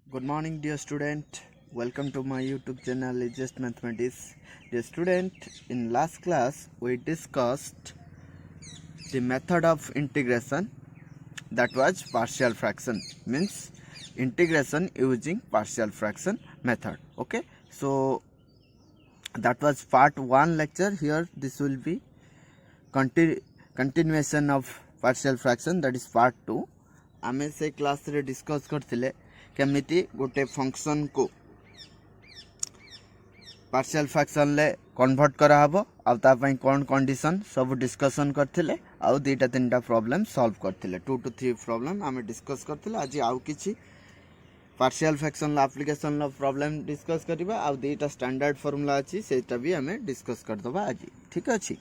Good morning, dear student. Welcome to my YouTube channel, Just Mathematics. Dear student, in last class we discussed the method of integration, that was partial fraction, means integration using partial fraction method. Okay, so that was part 1 lecture. Here this will be continuation of partial fraction, that is part 2. आमे से class रे discuss करथिले केमिति गोटे function को partial fraction ले convert करा हबो आ ता पई कोन कंडीशन सब डिस्कशन करथिले आ दुईटा तीनटा प्रॉब्लम सॉल्व करथिले 2 to 3 प्रॉब्लम आमे डिस्कस करथिले आज आउ किछि पार्शियल फ्रैक्शन ला एप्लीकेशन ला प्रॉब्लम डिस्कस करबा आ दुईटा स्टैंडर्ड फार्मूला अछि सेटा भी आमे डिस्कस कर दबा आज ठीक अछि।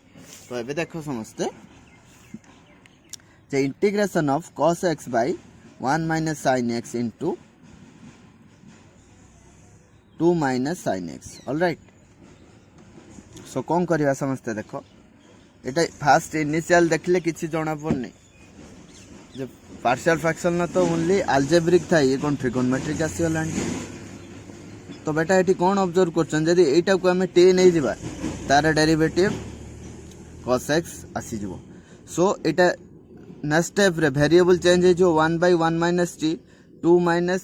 तो एबे देखो समझते the integration of cos x by 1 minus sin x into 2 minus sin x. All right. So कौन करिया समझते देखो एटा फास्ट इनिशियल देखले किछि जणा पड़नी जे पार्शियल फ्रैक्शन न तो ओनली अलजेब्रिक था ये कोन ट्रिगोनोमेट्रिक आसीलानी तो बेटा एटी कोन ऑब्जर्व करछन जदी एटा को हमें t नै दिबा तार डेरिवेटिव cos x आसी जबो। सो एटा नेक्स्ट स्टेप रे वेरिएबल चेंज है जो 1 by 1 minus t 2 minus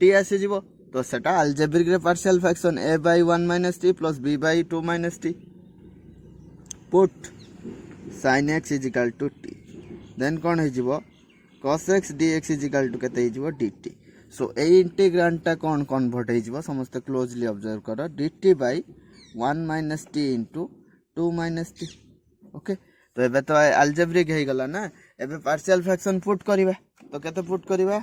t आसी जीवो तो सेटा अलजेब्रिक रे partial fraction a by 1 minus t plus b by 2 minus t put sin x is equal to t then कोन है जीवो cos x dx is equal to केते जीवो dt। सो ए इंटीग्रांड ता कोन कन्वर्ट है जीवो समस्त क्लोजली ऑब्जर्व करो dt by 1 minus t into 2 minus t। Okay तो एबे तो अलजेब्रिक हे गला ना एबे पार्शियल फ्रैक्शन पुट करिबा तो केते पुट करिबा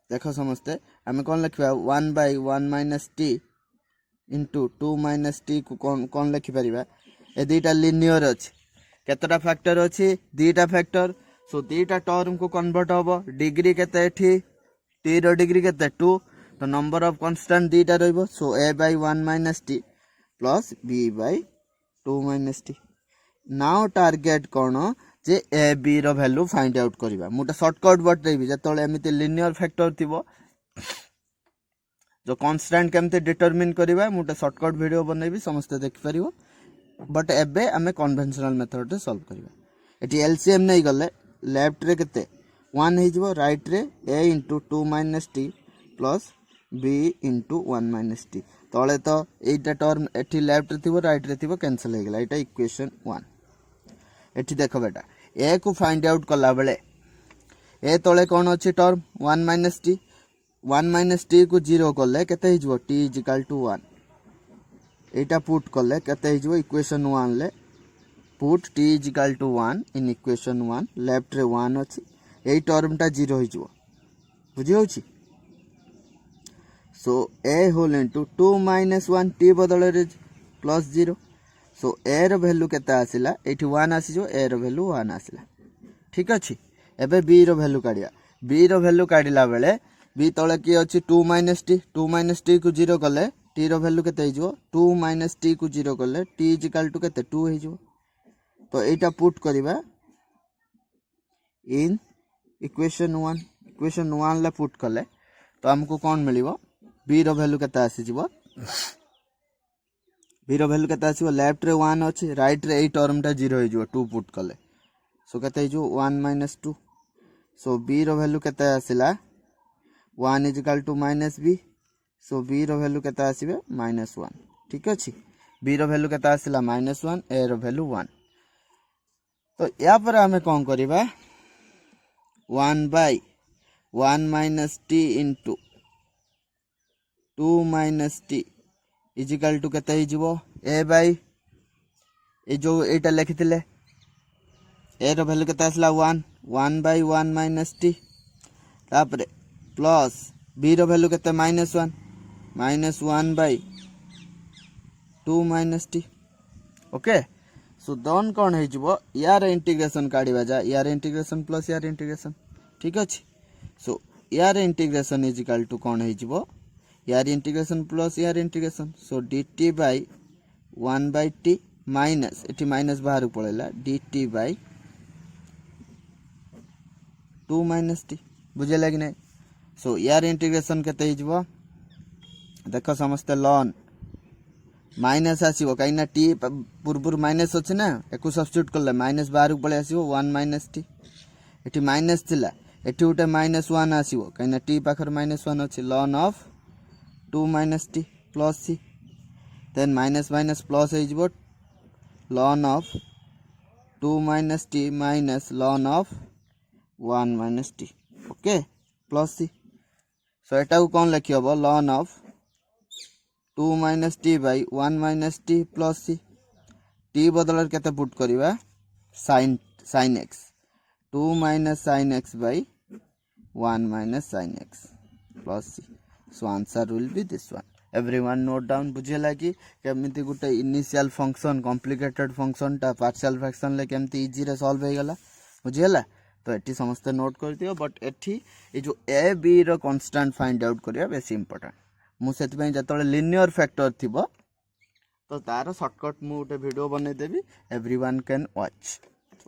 देखो समझते हमें कौन लिखिबा 1 by 1 minus t into 2 minus t को कौन लिखि परिबा ए दुईटा लिनियर अछि केतटा फैक्टर अछि दुईटा फैक्टर। सो दुईटा टर्म को कन्वर्ट होबो डिग्री केते एठी t रो डिग्री केते 2 तो नंबर ऑफ कांस्टेंट दुईटा रहइबो। सो a by 1 minus t plus b by 2 minus t। Now target कोन जे a b रो वैल्यू फाइंड आउट करिबा मुटा शॉर्टकट बतैबी जतले एमिति लिनियर फैक्टर थिबो जो कांस्टेंट केमते डिटरमिन करिबा मुटा शॉर्टकट वीडियो बनैबी समस्त देख परिबो बट एबे हमें कन्वेंशनल मेथड रे सॉल्व करिबा। एटी एलसीएम नै गले लेफ्ट रे केते 1 हे जिवो राइट रे a into 2 minus t plus b into 1 minus t तले तो एटा टर्म एठी लेफ्ट रे थिबो राइट रे थिबो कैंसिल हे गेला एटा इक्वेशन 1। एठी देखो बेटा a को फाइंड आउट कला बेले a तले कोन अछि term 1 minus t 1 minus t को 0 करले केते हि जबो t is equal to 1 Etah put करले केते हि जबो इक्वेशन 1 ले put t is equal to 1 in equation 1 left रे 1 अछि एई टर्म टा 0 हि जबो बुझि होछि। So a whole into 2 minus 1 t बदले रे प्लस 0। सो a रो वैल्यू केता आसिला एठी 1 आसी जो a रो वैल्यू 1 आसिला ठीक अछि। एबे b रो वैल्यू काढिया b रो वैल्यू काढिला बेले b तळे की अछि 2 minus t को 0 करले t रो वैल्यू केते हिजो 2 minus t को 0 करले t इज इक्वल टू केते 2 हिजो तो एटा पुट करिबा इन इक्वेशन 1 ला पुट करले तो हमको कोन मिलिबो b रो वैल्यू केते आसी जिवो b रो वैल्यू केते आसीबो लेफ्ट रे 1 अछि राइट रे ए टर्म टा 0 हे जिवो 2 पुट करले सो केते हिजो 1 minus 2। सो b रो वैल्यू केते आसिला 1 is equal to minus b। So b रो वैल्यू केते आसीबे -1 ठीक अछि b रो वैल्यू केते आसिला -1 a रो वैल्यू 1। तो या पर हमें कोन करिबा 1 by 1 minus t into 2 minus t is equal to केते हि जिवो a by ए जो एटा लिखिथिले a रो वैल्यू केते आसला 1 by 1 minus t तापरे प्लस b रो वैल्यू केते -1 by 2 minus t। Okay so दोन कोन हे जिवो यार इंटीग्रेशन काढिबा जा यार इंटीग्रेशन प्लस यार इंटीग्रेशन ठीक अछि। सो यार इंटीग्रेशन इज इक्वल टू कोन हे जिवो यार इंटीग्रेशन प्लस यार integration so dt by 1 by t minus एठी माइनस बाहर पळेला dt by 2 minus t बुझेगा कि नहीं। सो यार इंटीग्रेशन केते हिजबो देख समस्ते लॉन माइनस आसीबो कहीं टी पूर्व माइनस अच्छे ना एक सब्स्टिट्यूट कले माइनस बाहर को पलि आसीबो 1 माइनस टी एटी माइनस थिला एटी गोटे -1 आसीबो कहीं टी पाखर -1 अच्छे ln of 2 minus T plus c then minus minus plus हो ln of 2 minus t minus ln of 1 minus t okay plus C. So एटा को कौन लिखि हबो ln of 2 minus t by 1 minus T plus c t बदल केते put करिवा sin x 2 minus sin x by 1 minus sin x plus C. So answer will be this one. Everyone note down बुझेला कि केमिति गुटे initial function complicated function टा partial fraction ले केमिति इजी रे सॉल्व हो गला बुझेला। तो एटी समस्त नोट कर दियो बट एटी ये जो ए बी रो कांस्टेंट फाइंड आउट करिया बेसी इंपोर्टेंट मुझे जो लिनियर फैक्टर थी तो तार शॉर्टकट मु गोटे वीडियो बने देवी everyone can watch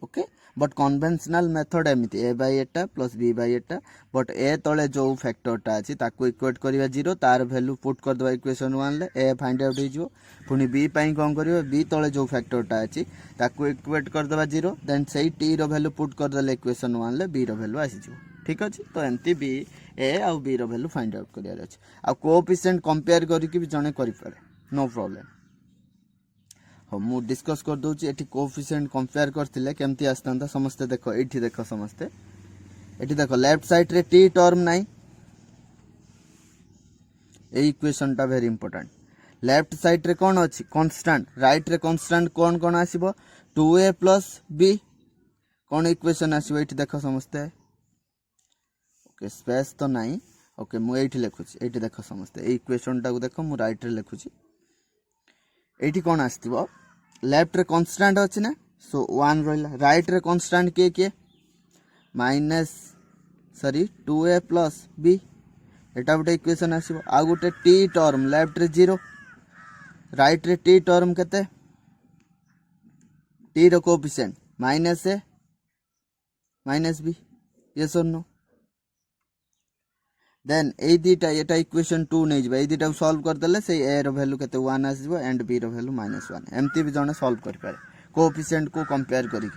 okay. But conventional method एमती ए बाई एटा प्लस बी बाई एटा बट ए तले जो फैक्टरटा अच्छी ताको इक्वेट करवा 0 तार वैल्यू पुट करदे इक्वेशन 1 ले ए फाइंड आउट हो पुणी बी पाई कौन कर बी तले जो फैक्टरटा अच्छी ताको इक्वेट करदे 0 देन से टी रो वैल्यू पुट करदे इक्वेशन 1 ले बी रो वैल्यू आसी ठीक अच्छे। तो एमती बी ए आउ बी रो वैल्यू फाइंड आउट करियार अछि आ कोएफिशिएंट कंपेयर करके भी जने करि पारे नो प्रॉब्लम। हो मु डिस्कस कर दोची एठी कोएफिशिएंट कंपेयर करथिले केमती आस्तांता समस्ते देखो एठी देखो समस्ते एठी देखो लेफ्ट साइड रे टी टर्म नाही ए इक्वेशन टा वेरी इंपोर्टेंट लेफ्ट साइड रे कोन अछि कांस्टेंट राइट रे कांस्टेंट कोन कोन आसीबो 2a प्लस b कोन इक्वेशन आसीबो एठी देखो समस्ते ओके स्पेस तो नहीं ओके मु एठी लिखुची एठी देखो समस्ते ए इक्वेशन टा को देखो मु राइट रे लिखुची एठी कोन आस्तिबो लेफ्ट रे कांस्टेंट अछि ना सो 1 रहला राइट रे कांस्टेंट के minus sorry 2a plus b एटा गोटे इक्वेशन आसीबो आ गोटे t टर्म लेफ्ट रे 0 राइट रे t टर्म केते t रो coefficient minus a minus b yes और नो देन ए दीटा एटा इक्वेशन 2 नै जबा ए दीटा सॉल्व कर देले से a रो वैल्यू केते 1 आसीबो एंड b रो वैल्यू -1 एमती भी जने सॉल्व कर पारे कोएफिशिएंट को कंपेयर करी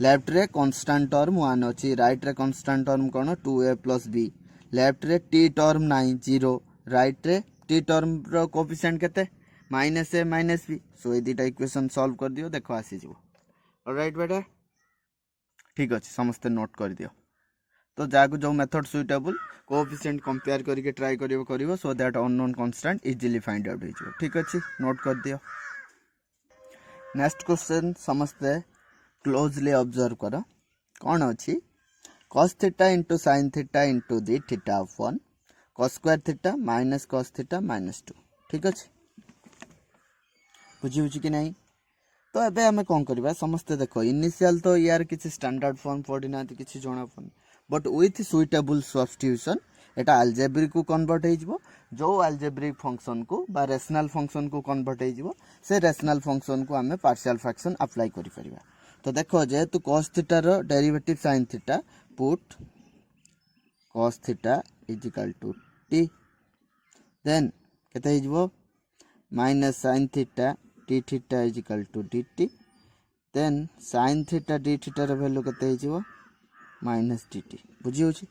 लेफ्ट रे कांस्टेंट टर्म 1 अछि राइट रे कांस्टेंट टर्म कोन 2a प्लस b लेफ्ट रे t टर्म नाही 0 राइट रे t टर्म रो कोएफिशिएंट केते -a -b सो ए दीटा इक्वेशन सॉल्व कर दियो देखो आसी जबो ऑलराइट बेटा ठीक अछि समस्त नोट कर दियो। तो जाको जो मेथड सुइटेबल कोएफिशिएंट कंपेयर करके ट्राई करिवो so that unknown constant easily find out हो ठीक अछि नोट कर दियो। नेक्स्ट क्वेश्चन समस्ते क्लोजली ऑब्जर्व करो कौन अछि cos theta into sin theta into d theta of 1 cos square theta minus cos theta -2 ठीक अछि बुझी कि नहीं। तो एबे हमें कौन करबा समस्ते देखो इनिशियल तो यार किसी स्टैंडर्ड फॉर्म पढ़िना किसी जणा पन but with suitable substitution Etah algebraic को कन्वर्ट हो जो अलजेब्रिक फंक्शन को बा रेशनल फंक्शन को कन्वर्ट हो से रेशनल फंक्शन को हमें पार्शियल फ्रैक्शन अप्लाई करि परिबा। तो देखो जेहेतु cos थीटा रो derivative sin theta put cos theta is equal to t then केते हिजबो minus sin theta d theta is equal to dt then sin theta d theta रो वैल्यू केते हिजबो माइनस dt बुझी होची।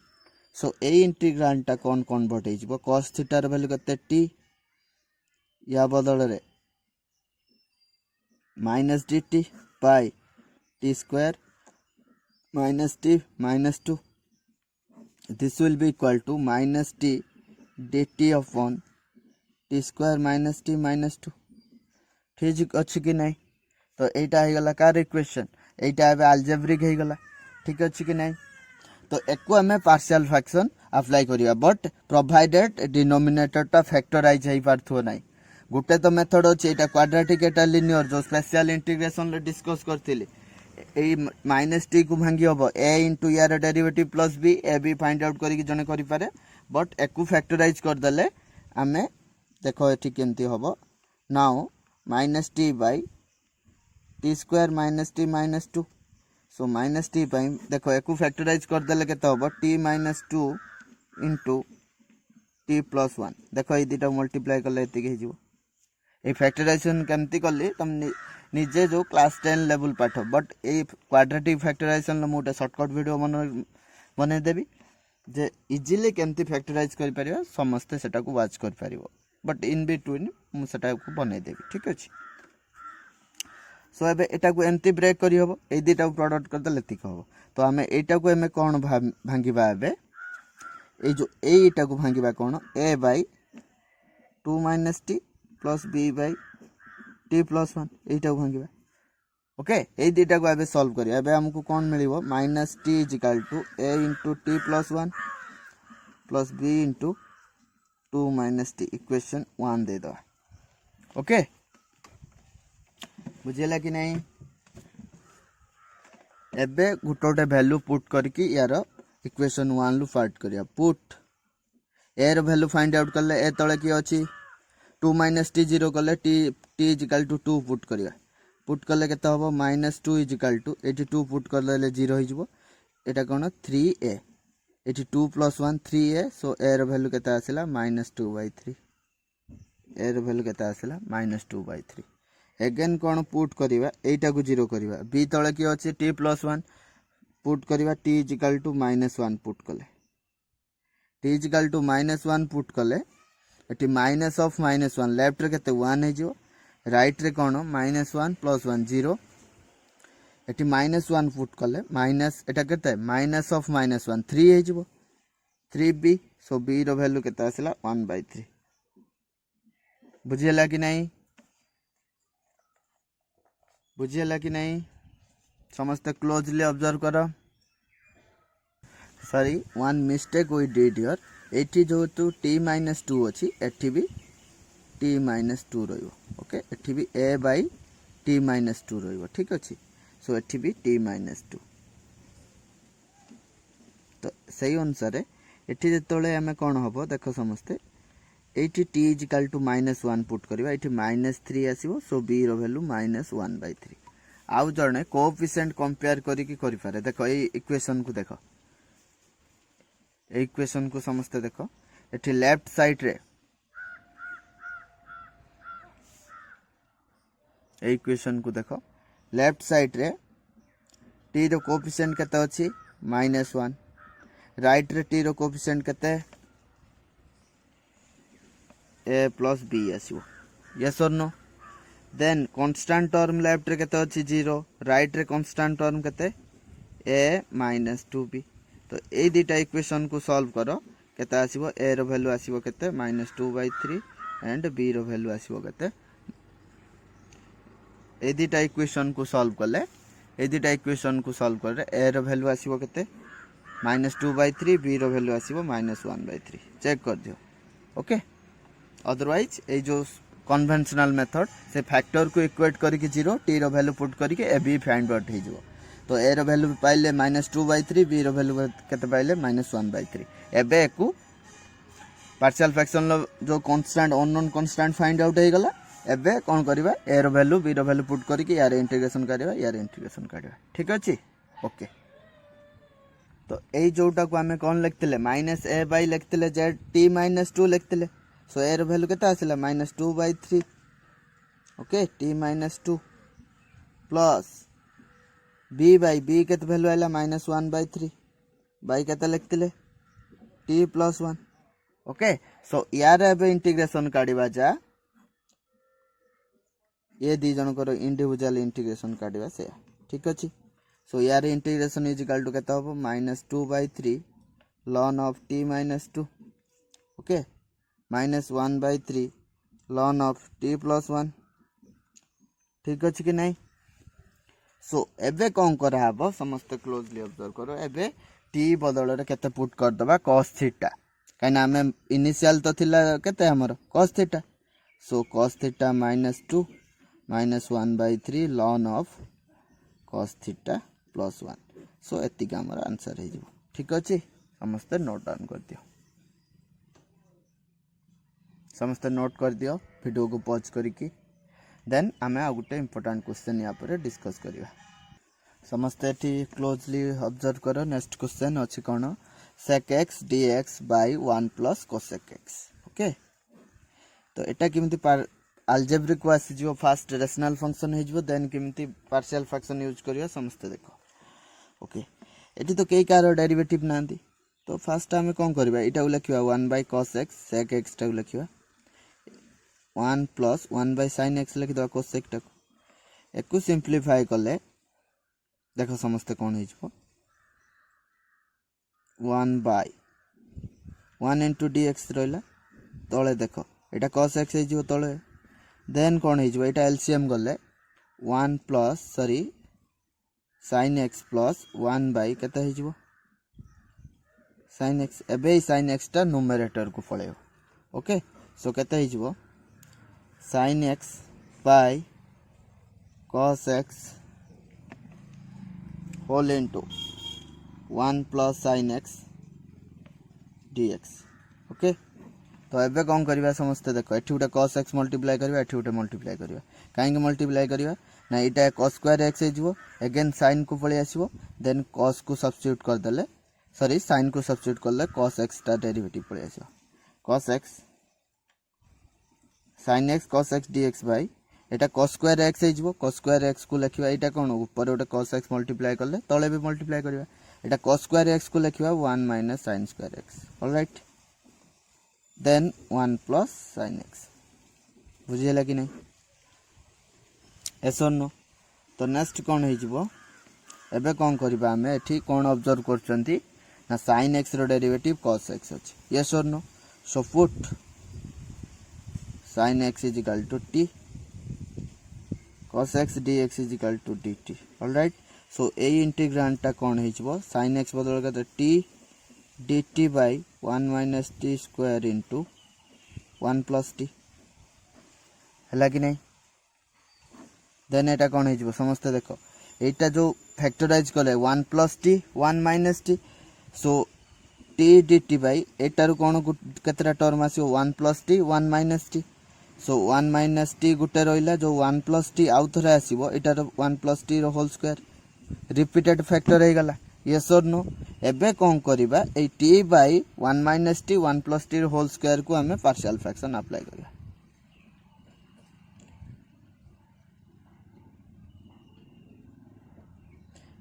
सो ए इंटीग्राल टा कौन कन्वर्ट हो cos थीटा रो वैल्यू केते t या बदल रे minus dt by t square minus t -2 this will be equal to minus t dt of 1 t square minus t -2 ठीक अच्छी कि नहीं। तो एटा हो गला कार इक्वेशन एटा एबे अलजेब्रिक हो गला ठीक अच्छी कि नहीं। तो एको हमें पार्शियल फ्रैक्शन अप्लाई करिया बट प्रोवाइडेड डिनोमिनेटर टा फैक्टराइज होई पारथो नाही गुटे तो मेथड अछि एटा क्वाड्रेटिक एटा लिनियर जो स्पेशल इंटीग्रेशन ले डिस्कस करथिले ए माइनस टी को भांगी हबो a इंटू यार derivative plus b A B find out करी जने करि पारे बट एको फैक्टराइज कर देले हमें देखो एठी केमती हबो now minus T by T square minus T -2 so minus T देख एक फैक्टराइज करदे के T minus two into T plus one देख ये दुटा मल्टीप्लाई कले ये फैक्टराइजेशन केमती कली तुम निजे जो क्लास 10 लेवल पाठ बट ये क्वाड्रेटिक फैक्टराइजेशन मुझे सर्टकट वीडियो बनईदेवी जे इजिली केमती फैक्टराइज कर पारिबा समस्ते सेटा को वाच कर पारिबो बट इन बिटवीन मु सेटा को बनईदेवी ठीक अच्छे। सो एबे एटा को एमती ब्रेक करी हबो ए दुटा प्रोडक्ट कर देले ठीक हबो तो आमे एटा को एमे कोन भांगीबा एबे ए जो एटा को भांगीबा कोन a by 2 minus T plus b by T plus 1 एटा को भांगीबा ओके ए दुटा को एबे सॉल्व करिया एबे हमको कोन मिलिबो minus t is equal to a into T plus 1 plus b into 2 minus t equation 1 दे दो ओके बुझेला कि नहीं एबे गुटोटे वैल्यू पुट करके यार इक्वेशन 1 लु फाइंड करिया पुट ए रो वैल्यू फाइंड आउट करले ए तळे की अछि 2 माइनस टी 0 करले T is equal to 2 put करले केते हबो minus 2 is equal to 82 put करले 0 हो जिवो एटा कोन 3a 82 plus 1 3a so a रो वैल्यू केते आसिला -2/3 ए रो वैल्यू केते आसिला -2/3 अगेन कौन पुट करिवा एटा को 0 करिवा बी तळे की अछि टी प्लस 1 पुट करिवा t is equal to -1 put कले t is equal to -1 put कले एटी माइनस ऑफ -1 लेफ्ट रे केते 1 हे जिवो राइट रे कोन -1 प्लस 1 0 एटी -1 पुट कले माइनस एटा केते माइनस ऑफ -1 3 हे जिवो 3b सो b रो वैल्यू केते आसिला 1/3 बुझियला कि नहीं बुझियला कि नहीं समस्त क्लोजली ऑब्जर्व करो sorry one mistake we did here एठी जो तो t-2 अछि एठी भी t-2 रहियो ओके एठी भी a बाय t-2 रहियो ठीक अछि सो एठी भी t-2 तो सही अनुसार एठी जेतोले हमें कोन हबो देखो समस्ते एठी t is equal to -1 put करबा एठी -3 आसीबो सो b रो वैल्यू -1/3 आउ जणे कोएफिशिएंट कंपेयर करिकि करि पारे देखो ए इक्वेशन को देखो ए इक्वेशन को समझते देखो एठी लेफ्ट साइड रे ए इक्वेशन को देखो लेफ्ट साइड रे t रो कोएफिशिएंट केते अछि -1 राइट रे t रो कोएफिशिएंट केते a plus b आसीबो यस और no then constant term left रे केते अछि 0 राइट रे कांस्टेंट टर्म केते a minus 2b तो ए दुटा इक्वेशन को सॉल्व करो केते आसीबो a रो वैल्यू आसीबो केते -2/3 एंड b रो वैल्यू आसीबो केते ए दुटा इक्वेशन को सॉल्व करले ए दुटा इक्वेशन को सॉल्व करले a रो वैल्यू आसीबो केते -2/3 b रो वैल्यू आसीबो -1/3 चेक कर दियो ओके अदरवाइज ए जो कन्वेंशनल मेथड से फैक्टर को इक्वेट करके 0 टी रो वैल्यू पुट करके ए बी फाइंड आउट हो जिवो तो ए रो वैल्यू पाइले -2/3 बी रो वैल्यू केते पाइले -1/3 एबे को पार्शियल फ्रैक्शन जो constant unknown constant find out हो गला एबे कोन करबा ए रो वैल्यू बी रो वैल्यू पुट करके यार इंटीग्रेशन करबा यार इंटीग्रेशन करबा ठीक अछि ओके तो ए जोटा को हमें कोन लिखतिले -a/ लिखतिले z t-2 लिखतिले सो ए रो वैल्यू केता आसिला -2/3 ओके t-2 प्लस b केते वैल्यू आइला -1/3 बाय केते लिखतिले t प्लस 1 ओके सो यार एबे इंटीग्रेशन काढिबा जा ये दी जन को इंडिविजुअल इंटीग्रेशन काढिबा से ठीक अछि सो यार इंटीग्रेशन इज इक्वल टू केते होबो -2/3 ln of t-2 okay -1/3 ln of t plus 1 ठीक अछि कि नहीं सो एबे कोन करा हबो समस्त क्लोजली ऑब्जर्व करो एबे t बदल रे केते पुट कर दबा cos थीटा काना हमें इनिशियल तो थिला केते हमर cos theta so cos theta -2 -1/3 ln of cos theta plus 1 सो एतिका हमर आंसर हे जिवो ठीक अछि समस्त नोट डाउन कर दियो समस्त नोट कर दियो वीडियो को पॉज करिकी देन आमे आ गुटे इंपोर्टेंट क्वेश्चन या पर डिस्कस करिवा समस्ते एठी क्लोजली ऑब्जर्व करो नेक्स्ट क्वेश्चन अछि कोन sec x dx by 1 plus cosec x okay तो एटा किमती अलजेब्रिक को आसी जो फास्ट रेशनल फंक्शन हे जो देन किमती पार्शियल फ्रैक्शन यूज करियो समस्ते देखो ओके एठी तो केई कार डेरिवेटिव नांदी तो फास्ट आमे कोन करबा एटा लिखिबा 1 by cos x sec x टा लिखिबा 1 plus 1 by sin x लिखि दो cosec टा एकु सिंपलीफाई करले देखो समस्ते कौन हो 1 by 1 into dx रहा तले देख यहाँ cos x हो तले देन कौन हो एलसीएम गले 1 plus sorry sin x plus 1 by केते हो sin x एबे sin x टा न्यूमरेटर को पळेयो ओके सो केते हो sin x by cos x whole into 1 plus sin x dx okay तो एबे कौन करबा समस्ते देखो एठी उटे cos x मल्टीप्लाई करबा एठी उटे मल्टीप्लाई करबा काहे मल्टीप्लाई करबा ना इटा cos स्क्वायर x हेजिवो अगेन sin को पळे आसीबो देन cos को सब्स्टिट्यूट कर देले सॉरी sin को सब्स्टिट्यूट करले cos x ता डेरिवेटिव पळे आसीबो cos x sin x cos x dx by एटा cos स्क्वायर x हेजिवो cos स्क्वायर x को लिखिबा एटा कोन ऊपर ओटे cos x मल्टीप्लाई करले तळे भी मल्टीप्लाई करबा एटा cos स्क्वायर x को लिखिबा 1 minus sin स्क्वायर x alright then 1 plus sin x बुझियला कि नै एस और नो तो नेक्स्ट कोन हेजिवो एबे कोन करबा हमें एठी कोन ऑब्जर्व करचंती ना sin x रो डेरिवेटिव cos x अछि यस और no so put sin x is equal to t cos x dx is equal to dt alright so a integrand टा कोन हेजबो sin x बदल के t dt by 1 minus t square into 1 plus t हला कि नै then एटा कोन हेजबो समस्त देखो एटा जो factorise करले 1 plus t 1 minus t so t dt by एटार कोन केतरा टर्म आसीओ 1 plus t 1 minus t सो 1 minus t गुटे रहिला जो 1 plus t आउ थरे आसीबो एटार 1 plus t रो होल स्क्वायर रिपीटेड फैक्टर हे गला यस और नो एबे कोन करबा ए t by 1 minus t 1 plus t रो होल स्क्वायर को हमें पार्शियल फ्रैक्शन अप्लाई करबा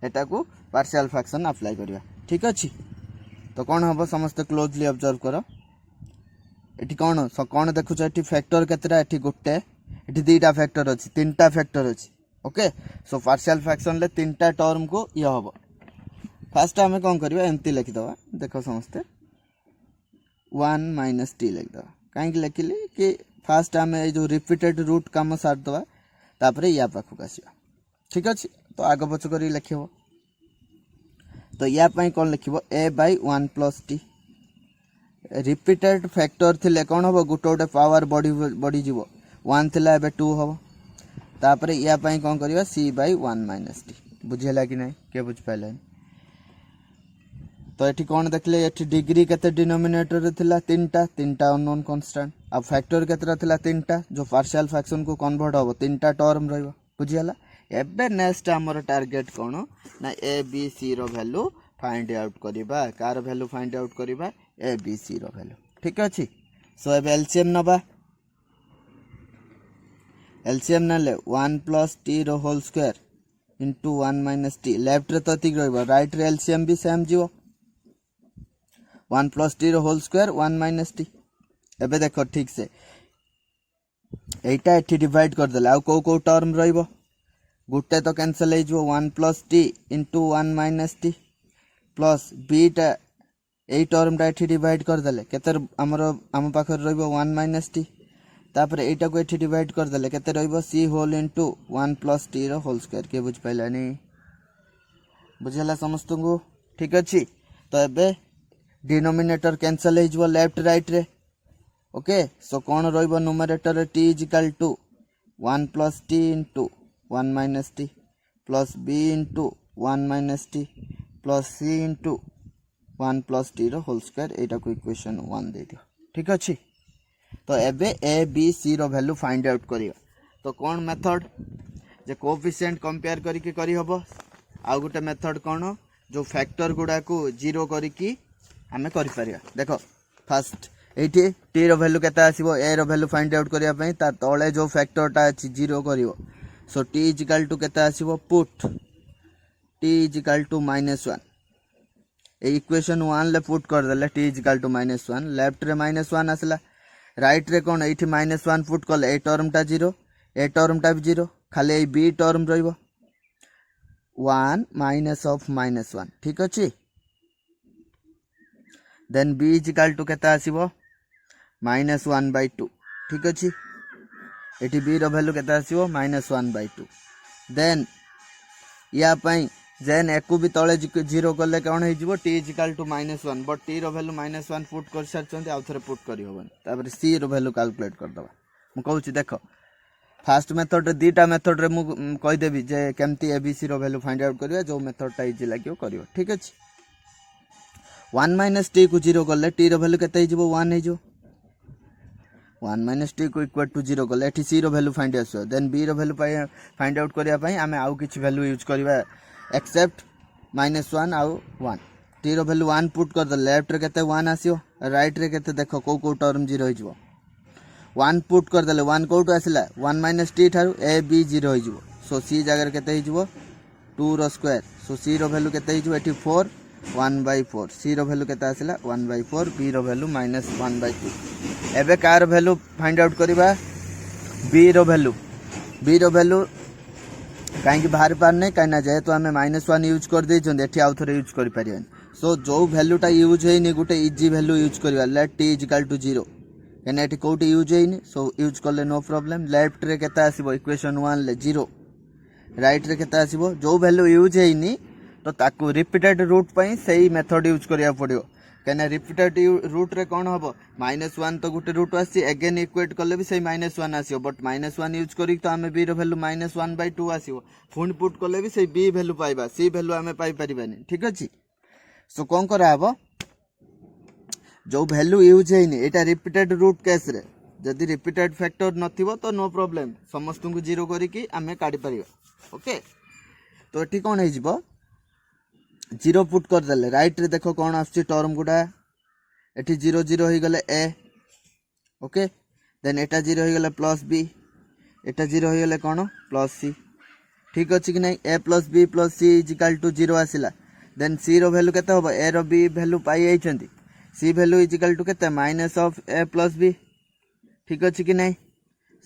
एटा को पार्शियल फ्रैक्शन अप्लाई करबा ठीक अछि तो कोन हबो समस्त क्लोजली ऑब्जर्व करो एठी कोन देखु छ एठी फैक्टर केतरा एठी गुटे एठी दीटा फैक्टर अछि तीनटा फैक्टर अछि ओके सो पार्शियल फ्रैक्शन ले तीनटा टर्म को ये हबो फर्स्ट हमें कोन करबा एम्ति लिखि दवा देखो समझते 1 minus t लिख दवा काहे लिखिली कि फर्स्ट हमें जो रिपीटेड रूट काम सार दवा तापरे या पाखु कासिया ठीक अछि तो आगे पछ करी लिखिबो तो या पई कोन लिखिबो a by 1 plus t repeated factor थिले कोन हबो गुटोटे पावर बॉडी जीवो 1 थिला एबे 2 हबो तापरे या पई कोन करबा c by 1 minus t बुझियला कि नै के बुझ पाइले तो एठी कोन देखले एठी डिग्री केते डिनोमिनेटर रे थिला तीनटा अननोन कांस्टेंट अब फैक्टर केतरा थिला तीनटा जो पार्शियल फ्रैक्शन को कन्वर्ट हबो तीनटा टर्म रहबो बुझियला एबे नेक्स्ट हमर टारगेट कोन ना a b c रो वैल्यू फाइंड आउट करिबा कार वैल्यू फाइंड आउट करिबा a b c रो वैल्यू ठीक अछि सो एबे एलसीएम नबा एलसीएम नले 1 plus t रो whole square into 1 minus t left रे तो ठीक रहबो राइट रे एलसीएम भी सेम जीवो 1 plus t रो होल स्क्वायर 1 minus t एबे देखो ठीक से एटा एठी डिवाइड कर देला आ को टर्म रहइबो गुटे तो कैंसिल हे जो 1 plus t into 1 minus t plus b टा ए टर्म टा एठी डिवाइड कर देले केते हमरो हम पाखर रहइबो 1 minus t तापर एटा को एठी डिवाइड कर देले केते रहइबो c whole into 1 plus t रो होल स्क्वायर के बुझ पाइलानी बुझला समस्त को ठीक अछि तो एबे डिनोमिनेटर कैंसिल हे जो लेफ्ट राइट रे ओके सो कोन रहइबो न्यूमरेटर रे t is equal to 1 plus t into 1 minus t plus b into 1 minus t plus c into 1 plus t रो होल स्क्वायर एटा को इक्वेशन 1 दे दियो ठीक अछि तो एबे a b c रो वैल्यू फाइंड आउट करियो तो कोन मेथड जे कोएफिशिएंट कंपेयर करी के करी हबो आउ गोटे मेथड कौन जो फैक्टर गुड़ा को जीरो करिकी आमे करि परिया देखो फास्ट एठी टी रो वैल्यू केता आसीबो ए रो वैल्यू फाइंड आउट करिया पई ता तळे जो फैक्टरटा अछि जीरो करिवो so t is equal to केता आसीबो put t is equal to -1 ए इक्वेशन 1 ले पुट कर देले t is equal to -1 left रे -1 आसला राइट रे कोन एठी -1 पुट करले ए टर्मटा 0 ए टर्मटा भी 0 खाली ए बी टर्म रहइबो 1 माइनस ऑफ -1 ठीक अछि then b is equal to केता आसीबो -1/2 ठीक अछि एठी b रो वैल्यू केता आसीबो -1/2 देन या पई जेन एकु भी तळे 0 करले कोन हे जिवो t is equal to -1 but t रो वैल्यू -1 पुट कर सरचंती आ थरे पुट करी होबन तापर c रो वैल्यू कैलकुलेट कर दबा मु कहूची देखो फास्ट मेथड रे दीटा मेथड रे मु कहि देबी जे केमती एबीसी रो वैल्यू फाइंड आउट करिया जो मेथड टा इजी लागियो करियो ठीक अछि 1 माइनस टी को 0 करले टी रो वैल्यू केते हिजबो 1 हिजो 1 माइनस टी को इक्वल टू 0 करले एठी सी रो वैल्यू फाइंड आसो देन बी रो वैल्यू फाइंड आउट करिया पई हमें आउ किछ वैल्यू यूज करबा एक्सेप्ट -1 आउ 1 टी रो वैल्यू 1 पुट कर द लेफ्ट रे केते 1 आसियो राइट रे केते देखो को टर्म 0 हिजबो 1 पुट कर देले 1 कोटू आसिला 1 माइनस टी थारु ए बी 0 हिजबो सो सी जगह केते हिजबो 2 रो स्क्वायर सो सी रो वैल्यू केते हिजबो एठी 4 1/4 सी रो वैल्यू केता आसिला 1/4 बी रो वैल्यू -1/2 एबे कार वैल्यू फाइंड आउट करबा बी रो वैल्यू काहे कि बाहर पार नै काहे ना जे तो हमें -1 यूज कर दे जंदे एठी आउ थरे यूज करि परियन सो जो वैल्यूटा यूज हेनी गुटे इजी वैल्यू यूज करबा let t is equal to 0 केना एठी कोटी यूज हेनी सो यूज करले नो प्रॉब्लम लेफ्ट रे केता आसीबो इक्वेशन 1 ले 0 राइट रे केता आसीबो जो वैल्यू यूज हेनी तो ताकू रिपीटेड रूट पई सही मेथड यूज करिया पड़ियो केना रिपीटेड रूट रे कोन हबो -1 तो गुटे रूट आसी अगेन इक्वेट करले भी सही -1 आसीयो बट -1 यूज करी तो हमें b रो वैल्यू -1/2 आसीयो फुन पुट करले भी सही b वैल्यू पाइबा c वैल्यू हमें पाई परिबानी ठीक अछि सो कोन करा हबो जो वैल्यू यूज हेनी एटा रिपीटेड रूट केस रे जदी रिपीटेड फैक्टर नथिबो तो नो प्रॉब्लम समस्त को 0 करी की हमें काढी परिबा ओके तो एठी कोन हे जिवो 0 पुट कर देले राइट रे देखो कोन आछी टर्म गुडा एठी 0 0 हो गले a ओके देन एटा 0 हो गले प्लस b एटा 0 हो गले कोन प्लस c ठीक अछि कि नै a plus b plus c is equal to 0 आसिला देन c रो वैल्यू केते होबो a रो b वैल्यू पाई आइछंती c value is equal to केते minus of a plus b ठीक अछि कि नै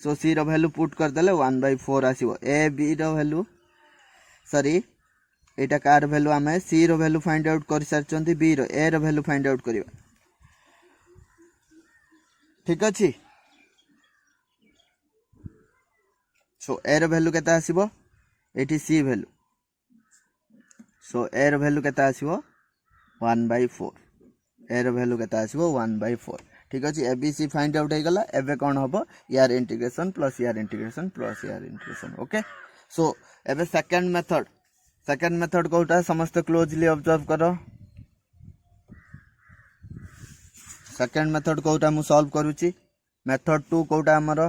सो c रो वैल्यू पुट कर देले 1/4 आसीबो a b रो वैल्यू सॉरी एटा कार वैल्यू हमें सी रो वैल्यू फाइंड आउट कर सरचंती बी रो ए रो वैल्यू फाइंड आउट करिवा ठीक अछि सो ए रो वैल्यू केता आसीबो एठी सी वैल्यू सो ए रो वैल्यू केता आसीबो 1/4 ए रो वैल्यू केता आसीबो 1/4 ठीक अछि a B c find out हे गला एबे कोन हबो यार इंटीग्रेशन प्लस यार इंटीग्रेशन प्लस यार इंटीग्रेशन ओके सो एबे सेकंड मेथड कोटा समस्त क्लोजली ऑब्जर्व करो सेकंड मेथड कोटा मु सॉल्व करूची मेथड 2 कोटा हमर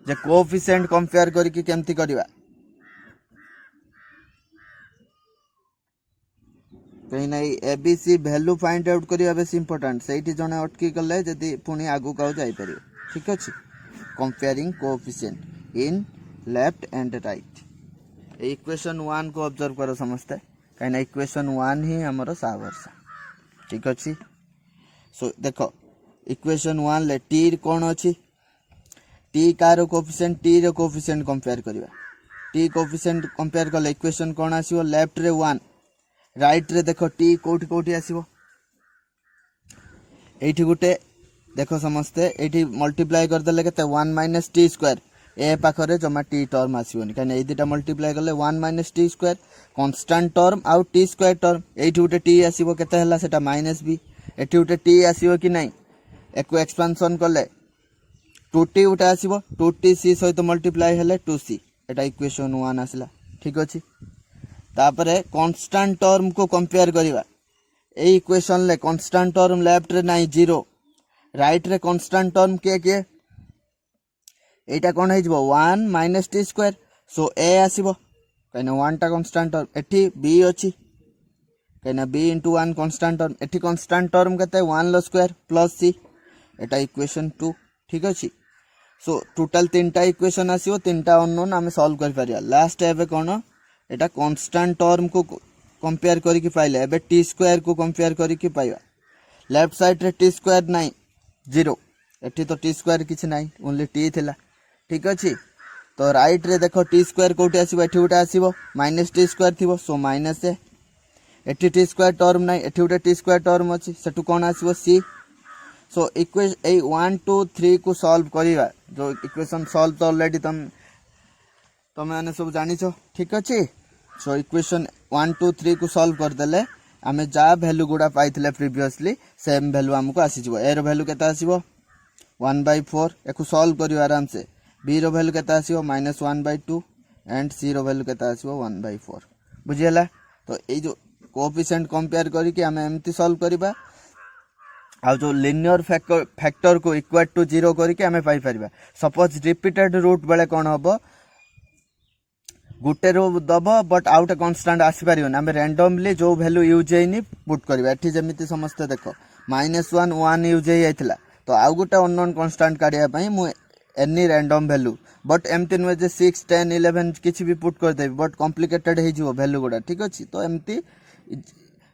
जे कोएफिशिएंट कंपेयर करी कि केमती करबा कहीं नहीं एबीसी वैल्यू फाइंड आउट करिया बेस इंपोर्टेंट सेठी जने अटकी गले जदी पुनी आगु काउ जाई परियो ठीक अछि comparing coefficient in left and right equation 1 को ऑब्जर्व करो समझते कहीं ना इक्वेशन 1 ही हमरो सावर्सा ठीक अछि सो देखो इक्वेशन 1 ले t कोन अछि t कार कोएफिशिएंट t रो कोएफिशिएंट कंपेयर करबा t कोएफिशिएंट कंपेयर करले इक्वेशन कोन आसीबो लेफ्ट रे 1 राइट रे देखो t कोठी कोठी आसीबो एठी गुटे देखो समझते एठी मल्टीप्लाई कर देले केते 1 माइनस t स्क्वायर ए पाखरे जमा टी टर्म आसीबोनी काने ए दिटा मल्टीप्लाई करले 1 minus T square constant term आउ टी स्क्वायर टर्म एठी उटे टी आसीबो केते हला सेटा माइनस बी एठी उटे टी आसीबो कि नै एको एक्सपेंशन करले 2t उटे आसीबो 2t c सहित मल्टीप्लाई हेले 2c एटा इक्वेशन 1 आसला ठीक अछि तापरे कांस्टेंट टर्म को कंपेयर करिवा ए इक्वेशन ले कांस्टेंट टर्म लेफ्ट रे नै 0 राइट रे कांस्टेंट टर्म के एटा कोन हे जबो 1 माइनस टी स्क्वायर सो ए आसीबो कहीं 1 टा कांस्टेंट टर्म एठी b अछि कहीं b इंटू 1 कांस्टेंट टर्म एठी कांस्टेंट टर्म केते 1 लो स्क्वायर प्लस c एटा इक्वेशन 2 ठीक अछि। सो टोटल 3टा इक्वेशन आसीओ 3टा अननोन आमे सॉल्व कर परिया। लास्ट एबे कोन एटा कांस्टेंट टर्म को कंपेयर करी कि पाइले एबे टी स्क्वायर को कंपेयर करी कि पाइबा। लेफ्ट साइड रे टी स्क्वायर नाही 0 एठी तो टी स्क्वायर किछ नाही ओनली टी थिला ठीक अछि। तो राइट रे देखो टी स्क्वायर कोठी आसीबो एठी उटा आसीबो माइनस टी स्क्वायर थिबो सो माइनस ए एठी टी स्क्वायर टर्म नाही एठी उटा टी स्क्वायर टर्म अछि सेटु कोन आसीबो सी। सो इक्वेशन ए 1 2 3 को सॉल्व करिवा जो इक्वेशन सॉल्व तो ऑलरेडी तमे माने सब जानि छो ठीक अछि। सो इक्वेशन 1 2 3 को सॉल्व कर देले आमे जा वैल्यू गुडा पाइथिले प्रीवियसली सेम वैल्यू हमको आसी जिवो। ए रो वैल्यू केता आसीबो 1/4 एको सॉल्व करियो आराम से। बी रो वैल्यू केता आसीबो -1/2 एंड सी रो वैल्यू केता आसीबो 1/4 बुझियला। तो ए जो कोएफिशिएंट कंपेयर करी कि हमें एमती सॉल्व करिबा आ जो लिनियर फैक्टर को इक्वल टू 0 करी कि हमें पाई परिबा। सपोज रिपीटेड रूट बेले कोन हबो गुटे रो दबो बट आउट कांस्टेंट आसी परियो ना हमें रैंडमली जो वैल्यू यूज हेनी पुट करबा। एठी जेमिति समस्त देखो -1 1 यूज हे जाइतला तो आउ गुटे अननोन कांस्टेंट काढिया पई मु एनी रैंडम वैल्यू बट एमती नुए जे 6 10 11 किछि भी पुट कर देबी बट कॉम्प्लिकेटेड हे जिवो वैल्यू गुडा ठीक अछि। तो एमती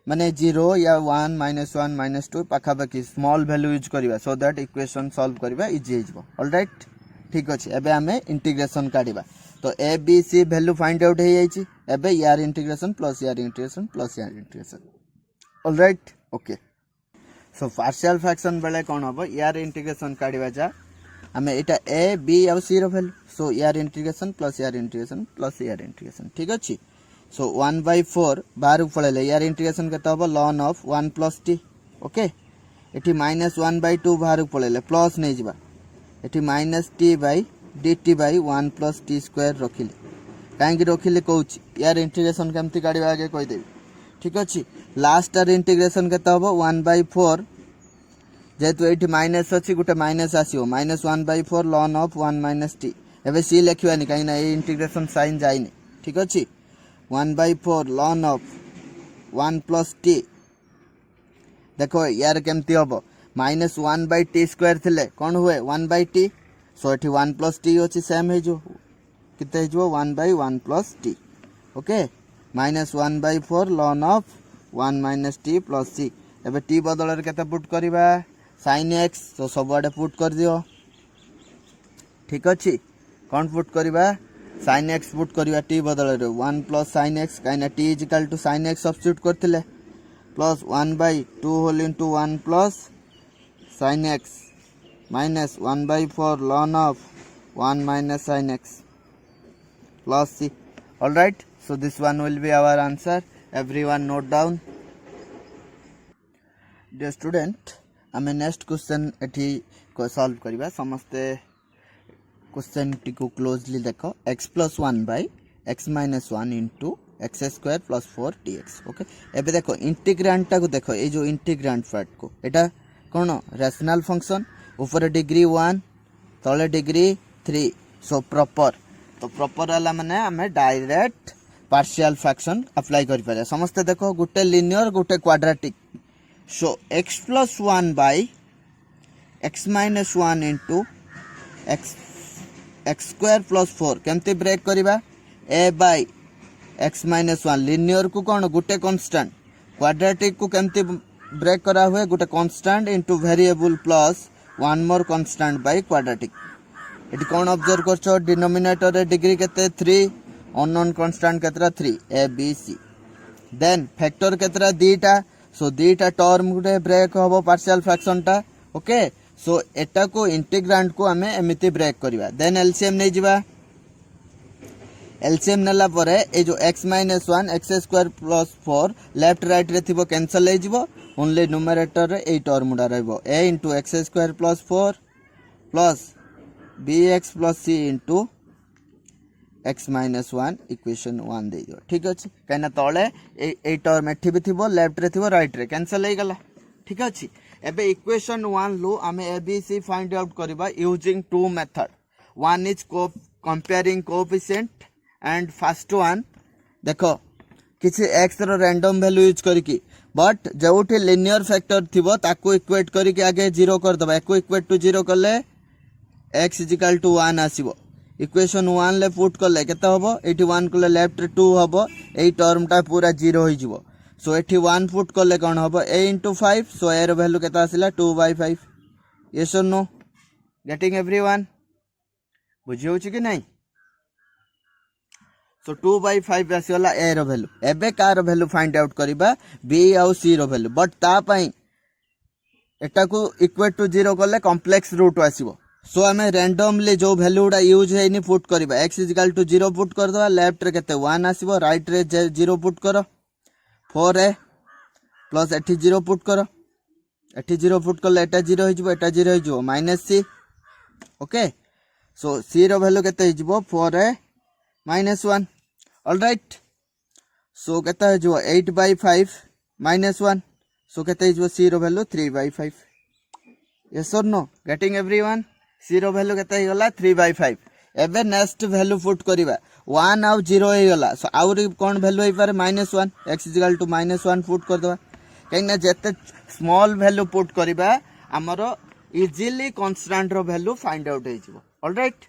माने 0 या 1 -1 -2 पाखा पाखी स्मॉल वैल्यू यूज करबा सो दैट इक्वेशन सॉल्व करबा इजी हे जिवो ऑलराइट ठीक अछि। एबे हमें इंटीग्रेशन काढिबा तो A B C value find out हे जाइछि एबे यार इंटीग्रेशन प्लस यार इंटीग्रेशन प्लस यार integration alright okay. So partial fraction बेले कोन हबो यार इंटीग्रेशन काढिबा जा हमें एटा ए बी और सी रो वैल्यू सो यार इंटीग्रेशन प्लस यार इंटीग्रेशन ठीक अछि। सो 1/4 बाहर पळेले यार इंटीग्रेशन केता हबो ln of 1 plus T okay. एठी -1/2 बाहर पळेले प्लस नै जिबा एठी -t/dt/1 प्लस टी स्क्वायर रखिले काहेकि रखिले कहूची यार इंटीग्रेशन केमती काढिबा आगे कहि देबी ठीक अछि। लास्ट यार इंटीग्रेशन केता हबो 1/4 जेतु एठी माइनस अछि गुटे माइनस आसीओ -1/4 ln ऑफ 1 - t एबे सी लेखिबानी काहे ना ए इंटीग्रेशन साइन जाइनी ठीक अछि। 1/4 ln ऑफ 1 प्लस t देखो यार केमती हबो -1/t स्क्वायर थिले कोन हुए 1/t सो एठी 1 प्लस t अछि सेम हे जो किते हे जो 1/1 plus t okay -1/4 ln of 1 - t plus c एबे t बदल केते पुट करबा sin x तो सब आडे पुट कर दियो ठीक अछि। कोन पुट करबा sin x पुट करबा t बदल रे 1 प्लस sin x काइना t equal to sin x substitute करथिले plus 1/2 whole into 1 plus sin x minus 1/4 ln of 1 - sin x plus c alright। So this one will be our answer. Everyone note down. Dear student हमें next question एठी को solve करबा समस्ते question T को closely देखो x + 1 / x - 1 into x² + 4 dx okay. एबे देखो integrand टा को देखो ए जो इंटीग्रांड पार्ट को एटा कोन रैशनल फंक्शन ऊपर डिग्री 1 तले डिग्री 3 सो प्रॉपर तो प्रॉपर वाला माने हमें डायरेक्ट पार्शियल फ्रैक्शन अप्लाई कर पारे समस्त देखो गुटे लिनियर गुटे क्वाड्रेटिक सो x + 1 / x - 1 into x² + 4 केमती ब्रेक करिबा a by x - 1 लिनियर को कोन गुटे कांस्टेंट क्वाड्रेटिक को केमती ब्रेक करा हुए गुटे constant into variable plus one more constant by quadratic एटी कोन ऑब्जर्व करछो डिनोमिनेटर रे डिग्री केते 3 अननोन कांस्टेंट केतरा 3 a b c then factor केतरा दीटा सो दीटा टर्म गुटे ब्रेक होबो पार्शियल फ्रैक्शन टा ओके। सो एटा को इंटीग्रांड को हमें एमिति ब्रेक करबा देन एलसीएम नै जिबा एलसीएम नला परे ए जो x - 1 x² + 4 लेफ्ट राइट रे थिबो कैंसिल हे जिवो ओनली न्यूमरेटर रे ए टर्म डा रहबो a * x² + 4 plus bx + c into x - 1 equation 1 दे दियो ठीक अछि काना तळे ए टर्म एठी भी थिबो लेफ्ट रे थिबो राइट रे कैंसिल हे गला ठीक अछि। एबे इक्वेशन 1 लो हमें abc फाइंड आउट करबा using two method one is comparing coefficient and first one देख किसी एक्स रो रैंडम वैल्यू यूज करके बट जो लिनियर फैक्टर थिबो ताको इक्वेट करके आगे 0 कर दबा एको इक्वेट टू 0 करले x इक्वल टू 1 आसीबो इक्वेशन 1 ले पुट करले केते हबो एठी 1 करले लेफ्ट रे 2 हबो एई टर्म टा पूरा 0 होई जिवो सो एठी 1 पुट करले कोन हबो a * 5 सो a रो वैल्यू केते आसिला 2/5 यस और नो गेटिंग एवरीवन बुझी होची कि नहीं सो 2/5 आसीला a रो वैल्यू एबे कार वैल्यू फाइंड आउट करिबा b आउ c रो वैल्यू बट ता पई एटा को इक्वेट टू 0 करले कॉम्प्लेक्स रूट आसीबो सो आमे रैंडमली जो वैल्यू उडा यूज हेनी पुट करबा x इक्वल टू 0 पुट कर दवा लेफ्ट रे केते 1 आसीबो राइट रे 0 पुट करो 4a प्लस एठी 0 पुट करो एठी 0 पुट करले एटा 0 हो जिवो एटा 0 हो जिवो -c ओके सो c रो वैल्यू केते हो जिवो 4a -1 ऑलराइट सो केते हो जिवो 8/5 -1 सो केते हो जिवो c रो वैल्यू 3/5 यस और नो गेटिंग एवरीवन c रो वैल्यू केते हो गला 3/5 एबे नेक्स्ट वैल्यू पुट करिबा 1 आउ 0 हो गला सो आउरी कोन वैल्यू होई पारे -1 x इक्वल टू -1 पुट कर दवा कहिना जेते स्मॉल वैल्यू पुट करिबा हमरो इजीली कांस्टेंट रो वैल्यू फाइंड आउट हो जिवो ऑलराइट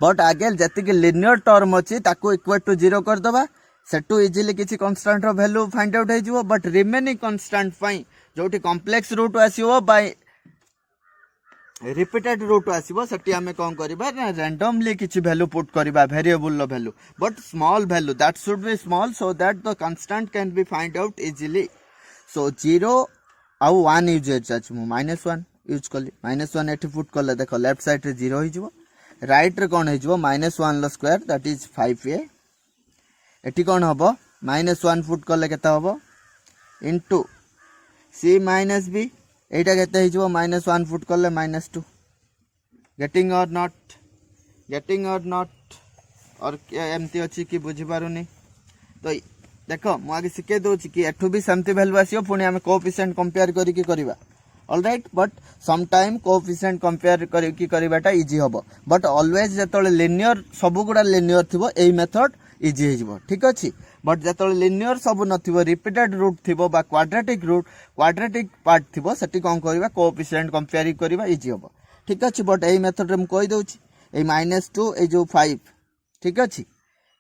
बट आगे जति के लिनियर टर्म अछि ताको इक्वल टू 0 कर दवा सेटू इजीली किसी कांस्टेंट रो वैल्यू फाइंड आउट हो जिवो बट रिमेनिंग कांस्टेंट पई जोटी कॉम्प्लेक्स रूट आसीबो बाय रिपीटेड रूट आसीबो सेटी हमें कोन करबा रैंडमली किछि वैल्यू पुट करबा वेरिएबल लो value but small value that should be small so that the constant can be find out easily so 0 आउ 1 यूज अछि मु -1 यूज करली -1 एठी पुट करले देखो लेफ्ट साइड रे 0 होई जिवो राइट रे कोन होई जिवो -1 लो स्क्वायर दैट इज 5a एठी कोन हबो -1 पुट करले केता हबो इनटू c माइनस b एटा केते हो जिवो -1 पुट करले -2 गेटिंग और नॉट और एमती अछि कि बुझी पारुनी तो देखो मु आगे सिखे दोछि कि एठू भी सेमती वैल्यू आसीयो पुनी हमें कोएफिशिएंट कंपेयर करी कि करबा alright but some time coefficient compare करी कि करबाटा इजी हबो बट ऑलवेज जतले लिनियर सब गुडा लिनियर थिबो एई मेथड इजी हे जिवो ठीक अछि बट जतले लिनियर सब नथिबो रिपीटेड रूट थिबो बा क्वाड्रेटिक पार्ट थिबो सेटी कोन करबा कोएफिशिएंट कंपेयर करबा इजी हबो ठीक अछि बट एई मेथड रे हम कहि दोछि एई -2 ए जो 5 ठीक अछि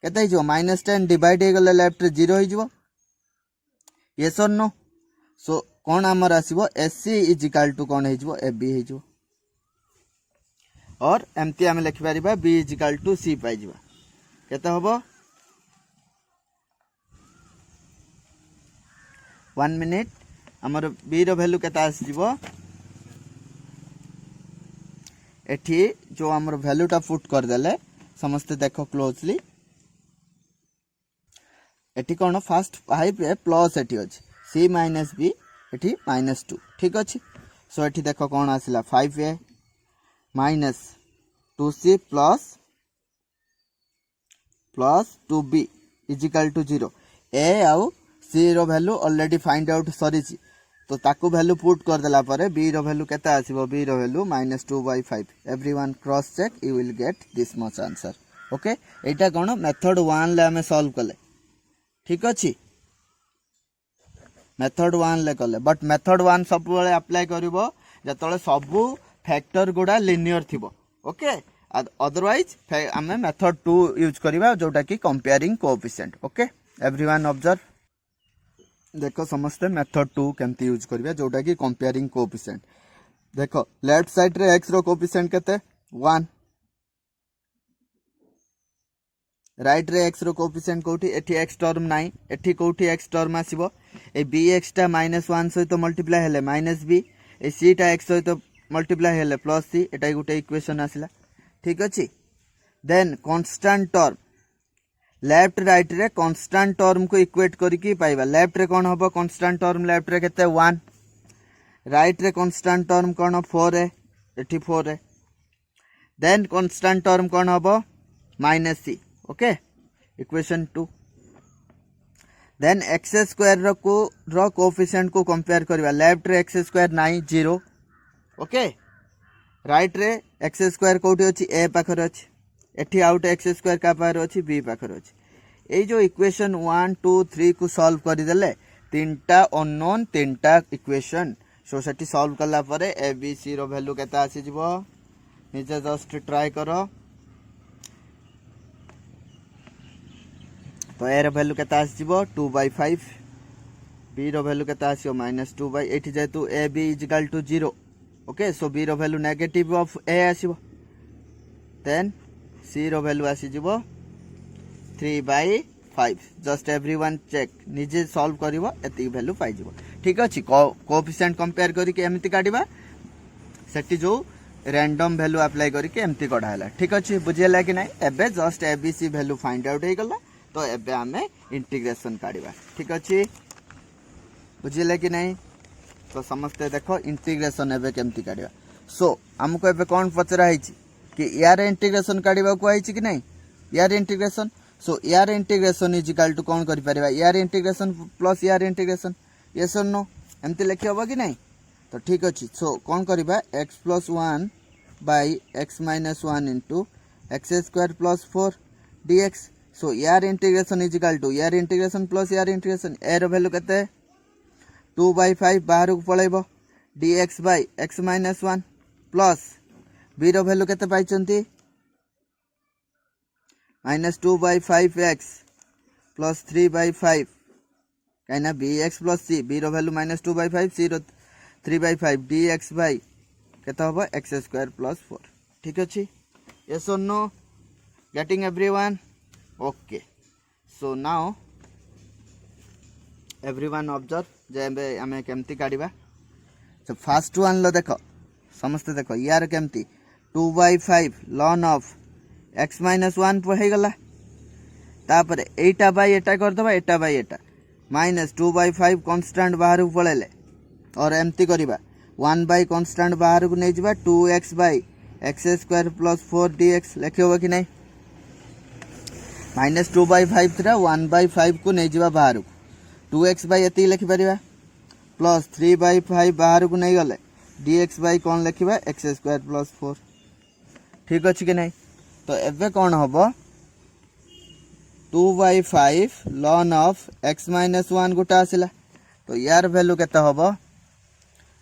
केते हे जो -10 डिवाइड हे गले लेफ्ट रे 0 हे जिवो यस और नो सो कोन हमर आसीबो SC इज इक्वल टू कोन हे जिवो AB हे जिवो और एमती हम लिखि परिबा B is equal to C पाइ जिवो केते हबो 1 मिनिट हमर B रो वैल्यू केता आसी जिवो एठी जो हमर वैल्यू टा पुट कर देले समस्त देखो क्लोजली एठी कोन फर्स्ट 5 ए प्लस एठी अछि c - b एठी -2 ठीक अछि सो एठी देखो कोन आसिला 5a - 2c plus 2b is equal to 0 a आउ c रो वैल्यू ऑलरेडी फाइंड आउट सरीची तो ताकू वैल्यू पुट कर देला परे b रो वैल्यू केता आसीबो b रो value -2/5 everyone cross check you will get this much answer okay एटा कोन मेथड 1 ले हमें सॉल्व कले ठीक अछि मेथड 1 ले कले बट मेथड 1 सब बेले अप्लाई करिवो जतले सब फैक्टर गुडा लिनियर थिबो ओके अदरवाइज हमें मेथड 2 यूज करिवा जोटा कि comparing coefficient okay everyone observe देखो समस्त मेथड 2 केमती यूज करिवा जोटा कि कंपेयरिंग कोएफिशिएंट देखो लेफ्ट साइड रे x रो कोएफिशिएंट केते 1 राइट रे x रो कोएफिशिएंट कोठी एठी x टर्म नाही एठी कोठी x टर्म आसीबो ए bx टा -1 सहित मल्टीप्लाई हेले -b ए c टा x सहित मल्टीप्लाई हेले +c एटा गुटे इक्वेशन आसिला ठीक अछि then constant term left right रे कांस्टेंट टर्म को इक्वेट करके पाइबा लेफ्ट रे कोन हबो कांस्टेंट टर्म लेफ्ट रे केते 1 राइट रे कांस्टेंट टर्म कोन 4 है एठी 4 है देन कांस्टेंट टर्म कोन हबो -c okay equation 2 then x square रो कोएफिशिएंट को कंपेयर करबा लेफ्ट रे x स्क्वायर नाही 0 ओके राइट रे x स्क्वायर कोठी अछि a पाखर अछि एठी आउट x स्क्वायर का पाखर अछि b पाखर अछि এই जो इक्वेशन 1 2 3 को सॉल्व करदेले तीनटा अननोन तीनटा इक्वेशन सो सेठी सॉल्व कला परे ए बी सी रो वैल्यू केता आसी जिवो निजे जस्ट ट्राई करो तो ए रो वैल्यू केता आसी जिवो 2/5 बी रो वैल्यू केता आसीओ -2 एठी जेतु A B equal to 0 okay so B रो वैल्यू नेगेटिव ऑफ ए आसीबो देन सी रो वैल्यू आसी जिवो 3/5 जस्ट एवरीवन चेक निजे सॉल्व करिवो एति वैल्यू पाइ जिवो ठीक अछि कोएफिशिएंट कंपेयर करी के एमति काढिबा सेठी जो रैंडम वैल्यू अप्लाई करी के एमति कढाला ठीक अछि बुझियला कि नै एबे just ABC value find out हे गला तो एबे हमें इंटीग्रेशन काढिबा ठीक अछि बुझियला कि नै तो समस्ते देखो इंटीग्रेशन एबे केमति काढिबा सो हमको एबे कोन पचरा हिची कि यार इंटीग्रेशन काढिबा को आइची कि नै यार इंटीग्रेशन सो यार इंटीग्रेशन इज इक्वल टू कौन करि परिबा यार इंटीग्रेशन प्लस यार इंटीग्रेशन यस और नो एमती लिखि होबा कि नहीं तो ठीक अछि सो कौन करिबा x + 1 / x - 1 into x² + 4 dx सो यार इंटीग्रेशन इज इक्वल टू यार इंटीग्रेशन प्लस यार इंटीग्रेशन ए रो वैल्यू केते 2/5 बाहर को पळैबो dx / x - 1 प्लस b रो वैल्यू केते पाइचंती -2/5x प्लस 3/5 कहना bx प्लस c b रो वैल्यू -2/5 c रो 3/5 dx बाय केता होबो x² + 4 ठीक अछि यस और no getting everyone okay so now everyone observe जे हमें केमती काढिबा सो फर्स्ट वन लो देखो समस्त देखो यार केमती 2/5 ln ऑफ x - 1 हो गला तापर एटा बाय एटा कर दबा एटा बाय एटा -2/5 कांस्टेंट बाहर को पळेले और एमती करिबा 1 बाय कांस्टेंट बाहर को नै जिबा 2x / x² + 4 dx लिखियो कि नै -2/5 थरा 1/5 को नै जिबा बाहर को 2x / एती लिखि परिबा प्लस 3/5 बाहर को नै गले dx / कोन लिखिबा x² + 4 ठीक अछि कि नै तो एबे कौन होबो 2/5 ln ऑफ x - 1 गोटा आसिला तो यार वैल्यू केते होबो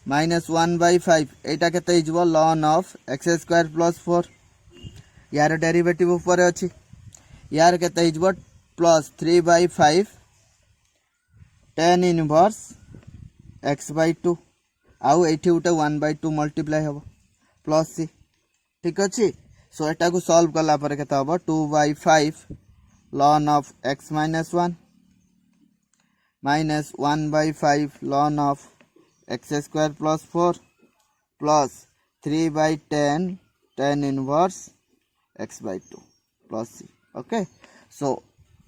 -1/5 एटा केते हिजबो ln ऑफ x² + 4 यार डेरिवेटिव ऊपर अछि यार केते हिजबो प्लस 3/5 tan इनवर्स x/2 आउ एठी उटे 1/2 मल्टीप्लाई होबो प्लस c ठीक अछि सो एटा को सॉल्व कला पर केता होबो 2/5 ln of x - 1 -1/5 ln of x² + 4 plus 3/10 tan inverse x/2 plus c okay सो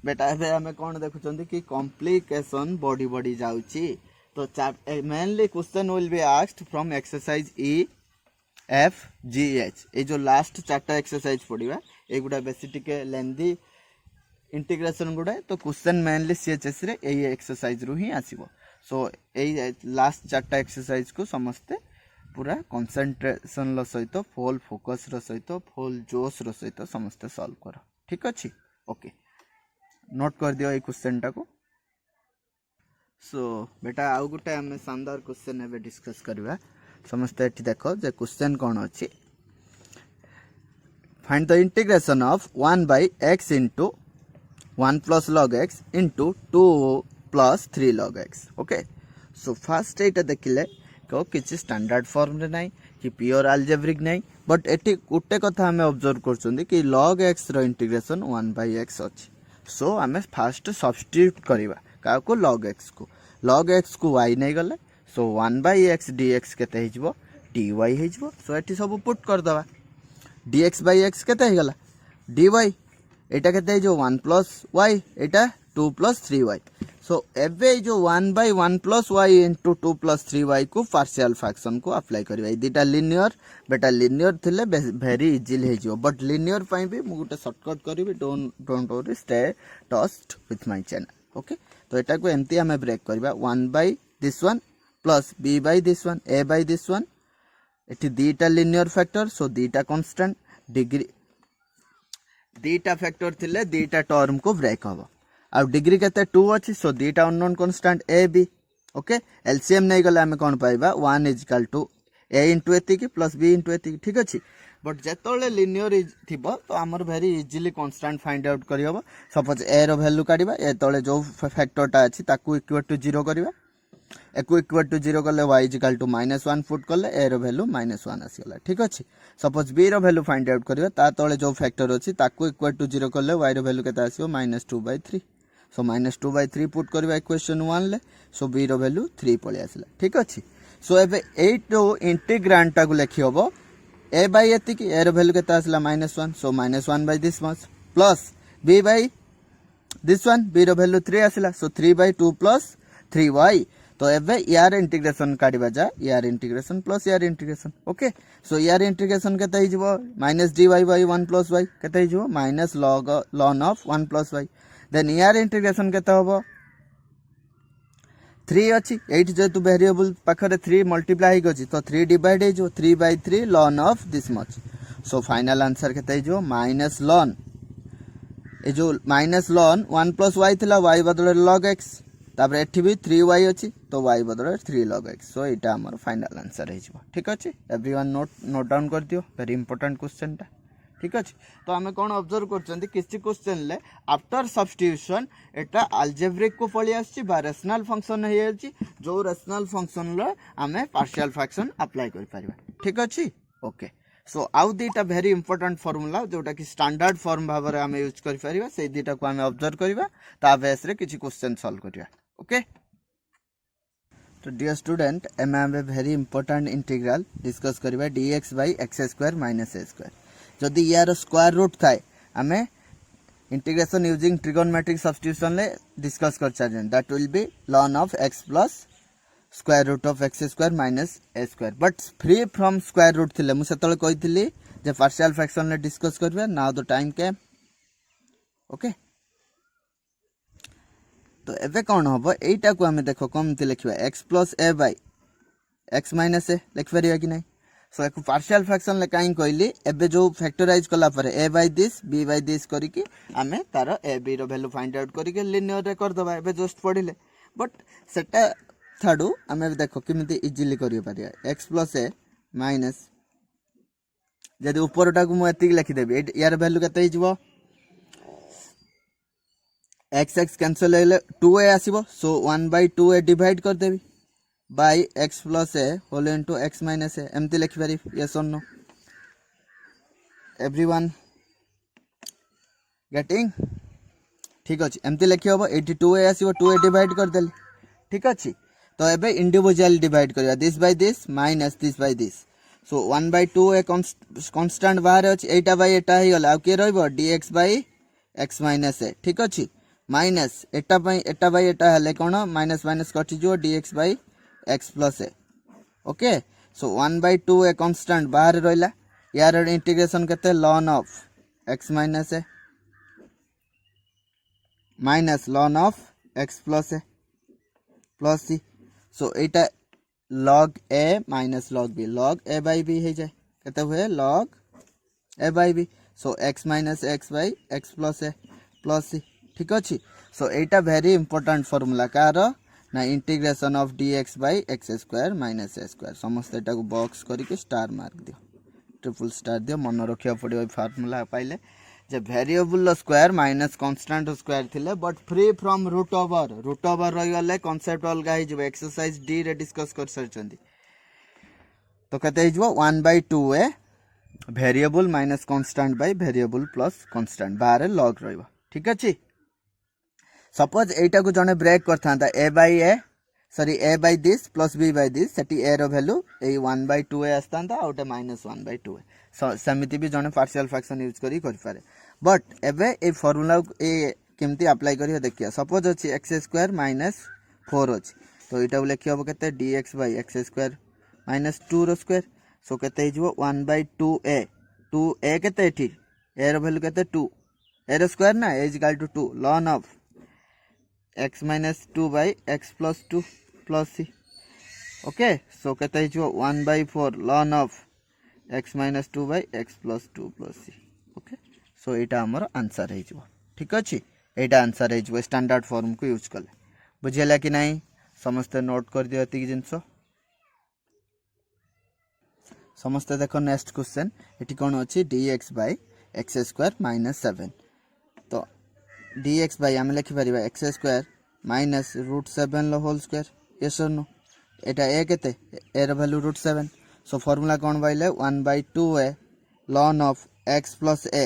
बेटा एबे हमें कोन देखुचंदी कि कॉम्प्लिकेशन बॉडी बॉडी जाउची तो mainly question will be asked from exercise E F G H ये जो लास्ट चार्टा एक्सरसाइज पढ़ा एगुड़ा बेसी टिके लेंदी इंटीग्रेशन गुड़ा तो क्वेश्चन मेनली सीएचएस रे यही एक्सरसाइज रु ही आसीबो सो यही लास्ट चार्टा एक्सरसाइज को समस्ते पूरा कंसंट्रेशन रो सहित फुल फोकस रो सहित फुल जोश रो सहित समस्ते सॉल्व करो ठीक अछि ओके नोट कर दियो ए क्वेश्चन टा को सो बेटा आउ गुटा हम शानदार क्वेश्चन एबे डिस्कस करबा समस्ते एठी देखो जे क्वेश्चन कोन अछि find the integration of 1 by x into 1 plus log x into 2 plus 3 log x okay so first एटा देखिले को किछि स्टैंडर्ड फॉर्म रे नै कि प्योर अलजेब्रिक नै बट एठी गुटे कथा हमें ऑब्जर्व करछुंदी कि log x रो इंटीग्रेशन 1 by x अछि सो हमें फर्स्ट सब्स्टिट्यूट करबा का को log x को y नै गले सो 1 by x dx केते हिजबो dy हिजबो सो एठी सब पुट कर दवा dx by x केते हे गला dy एटा केते जो 1 plus y एटा 2 plus 3y सो एबे जो 1 by 1 plus y into 2 plus 3y को पार्शियल फ्रैक्शन को अप्लाई करबा ई दिटा लीनियर बेटा लीनियर थिले वेरी इजीली हे जो बट लीनियर पई भी मु गुटे शॉर्टकट करबी don't worry stay tuned with my channel okay तो एटा को एमती हमें ब्रेक करबा 1 by this one plus b by this one a by this one एठी दीटा लीनियर फैक्टर सो दीटा कांस्टेंट डिग्री दीटा फैक्टर थिले दीटा टर्म को ब्रेक हबो आ डिग्री केते 2 अछि सो दीटा unknown constant A B okay LCM नहीं गले आमे कोन पाइबा 1 इक्वल टू ए इंटू एतिकी प्लस बी इंटू एतिकी ठीक अछि बट जेतोले लिनियर थिबो तो हमर very easily constant find out करि हबो सपोज ए रो वैल्यू काढिबा ए तळे जो फैक्टरटा अछि ताकू इक्वल टू 0 करिबा एको इक्वल टू 0 कले y इक्वल टू -1 पुट कले ए रो वैल्यू -1 आसीगला ठीक अछि सपोज b रो वैल्यू फाइंड आउट करिबा ता तळे जो फैक्टर अछि ताकू इक्वल टू 0 कले y रो वैल्यू केता आसीबो -2/3 सो -2/3 पुट करिबा इक्वेशन 1 ले सो b रो वैल्यू 3 पळे आसीला ठीक अछि सो एबे 8 रो इंटीग्रांड टा को लिखि हबो a by एतिकी a रो वैल्यू केता आसीला -1 so -1 by this much plus b by this one b रो वैल्यू 3 आसीला सो 3/2 plus 3y तो एबे यार इंटीग्रेशन काढिबा जा यार इंटीग्रेशन प्लस यार इंटीग्रेशन ओके सो यार इंटीग्रेशन केते हि जिवो -dy by 1 plus y केते हि जिवो -ln of 1 plus y then यार इंटीग्रेशन केते होबो 3 अछि 8 जेतु वेरिएबल पाखरे 3 मल्टीप्लाई गछि तो 3 डिवाइड हे जो 3/3 ln of this much so final answer केते हि जो -ln ए जो -ln 1 plus y थिला y बदले log x तापर एठी भी 3y अछि तो y बदले 3 log x सो एटा हमर फाइनल आंसर हे जिवो ठीक अछि एवरीवन नोट डाउन कर दियो वेरी इंपोर्टेंट क्वेश्चन ता ठीक अछि तो हमें कोन ऑब्जर्व करचंदी किछि क्वेश्चन ले आफ्टर सब्स्टिट्यूशन एटा अलजेब्रिक को पळि आछि बा रेशनल फंक्शन हे अछि जो रेशनल फंक्शन ले हमें पार्शियल फ्रैक्शन अप्लाई कर परिबा ठीक अछि ओके सो आउ दीटा वेरी इंपोर्टेंट फार्मूला जोटा कि स्टैंडर्ड फॉर्म भाबरे हमें यूज कर परिबा से दीटा को हमें ऑब्जर्व करबा ता बेस रे किछि क्वेश्चन सॉल्व करिया ओके तो डियर स्टूडेंट एम ए वेरी इंपोर्टेंट इंटीग्रल डिस्कस करबा dx by x² - a² जदि यार स्क्वायर रूट थाए हमें इंटीग्रेशन यूजिंग ट्रिगोनोमेट्रिक सब्स्टिट्यूशन ले डिस्कस कर चाहते that will be ln of x plus square root of x² minus a² but free from square root थिले मु सेतले कहितली जे पार्शियल फ्रैक्शन ले डिस्कस करबे now the time came okay तो एबे कोन होबो एटा को हमें देखो कमति लिखबा x plus a by x minus a लिख परिया कि नहीं सो एक पार्शियल फ्रैक्शन ले काई कहली एबे जो फैक्टराइज कला पर a by this b by this करी कि हमें तार a b रो वैल्यू फाइंड आउट करी के लिनियर रे कर दबा एबे जस्ट पढिले बट सेटा थाडू हमें देखो किमिति इजीली करियो परिया x plus a minus जदि ऊपरटा को मु एति लिखि देबी यार वैल्यू केते हि जिवो x कैंसिल हेले 2a आसीबो सो 1/2a डिवाइड कर देबी by x plus a whole into x minus a एमती लिखि पारि यस और नो एवरीवन गेटिंग ठीक अछि एमती लिखि होबो 82a आसीबो 2a डिवाइड कर देली ठीक अछि तो एबे इंडिविजुअल डिवाइड करिया this by this minus this by this so 1/2a constant बाहर अछि एटा बाय एटा हि गला आ के रहइबो dx by x minus a ठीक अछि माइनस एटा बाय एटा हले कोन माइनस माइनस कटि जो dx by x plus a okay so 1/2a constant बाहर रहला यार इंटीग्रेशन केते ln of x minus a minus ln of x plus a plus c so Etah log a minus log b log a by b हे जाय केते होय log a by b so x minus x by x plus a plus c ठीक अछि सो एटा very important formula car ना integration of dx by x² minus a² समस्त एटा को box करी के स्टार मार्क दियो ट्रिपल स्टार दियो मन रखिया पड़ियो फार्मूला पाइले जे variable square minus constant square थिले but free from root over रही गले कांसेप्ट अलगा हि जबे एक्सरसाइज डी रे डिस्कस कर सरचंदी तो कहते हि जबो 1/2a variable minus constant by variable plus constant बाहर लॉग रहइबो ठीक अछि सपोज एटा को जने ब्रेक करथांता a by this plus b by this सेटी a रो वैल्यू ए 1/2a आस्तांता आउटे -1/2a समिति भी जने पार्शियल फ्रैक्शन यूज करी पारे बट एबे ए फार्मूला ए केमती अप्लाई करियो देखिया सपोज अछि x² - 4 अछि तो एटा लिखियो केते dx by x² - 2 रो स्क्वायर सो केते हिजो 1/2a 2a केते एठी a रो वैल्यू केते 2 a रो स्क्वायर ना a = 2 ln of x minus 2 by x plus 2 plus c okay so केते हिजो 1/4 ln of x minus 2 by x plus 2 plus c okay so एटा हमर आंसर हिजो ठीक अछि एटा आंसर हो स्टैंडर्ड फॉर्म को यूज कले बुझेगा कि नहीं समस्ते नोट कर दियो एतिक जिंस समस्ते देखो नेक्स्ट क्वेश्चन ये कौन अच्छी dx by X square minus 7 तो dx बाय आम लिखिपर X square minus √7 whole square yes और नो एटा ए केते ए रो वैल्यू √7 सो फॉर्मूला कौन पाइले 1/2a ln of x plus a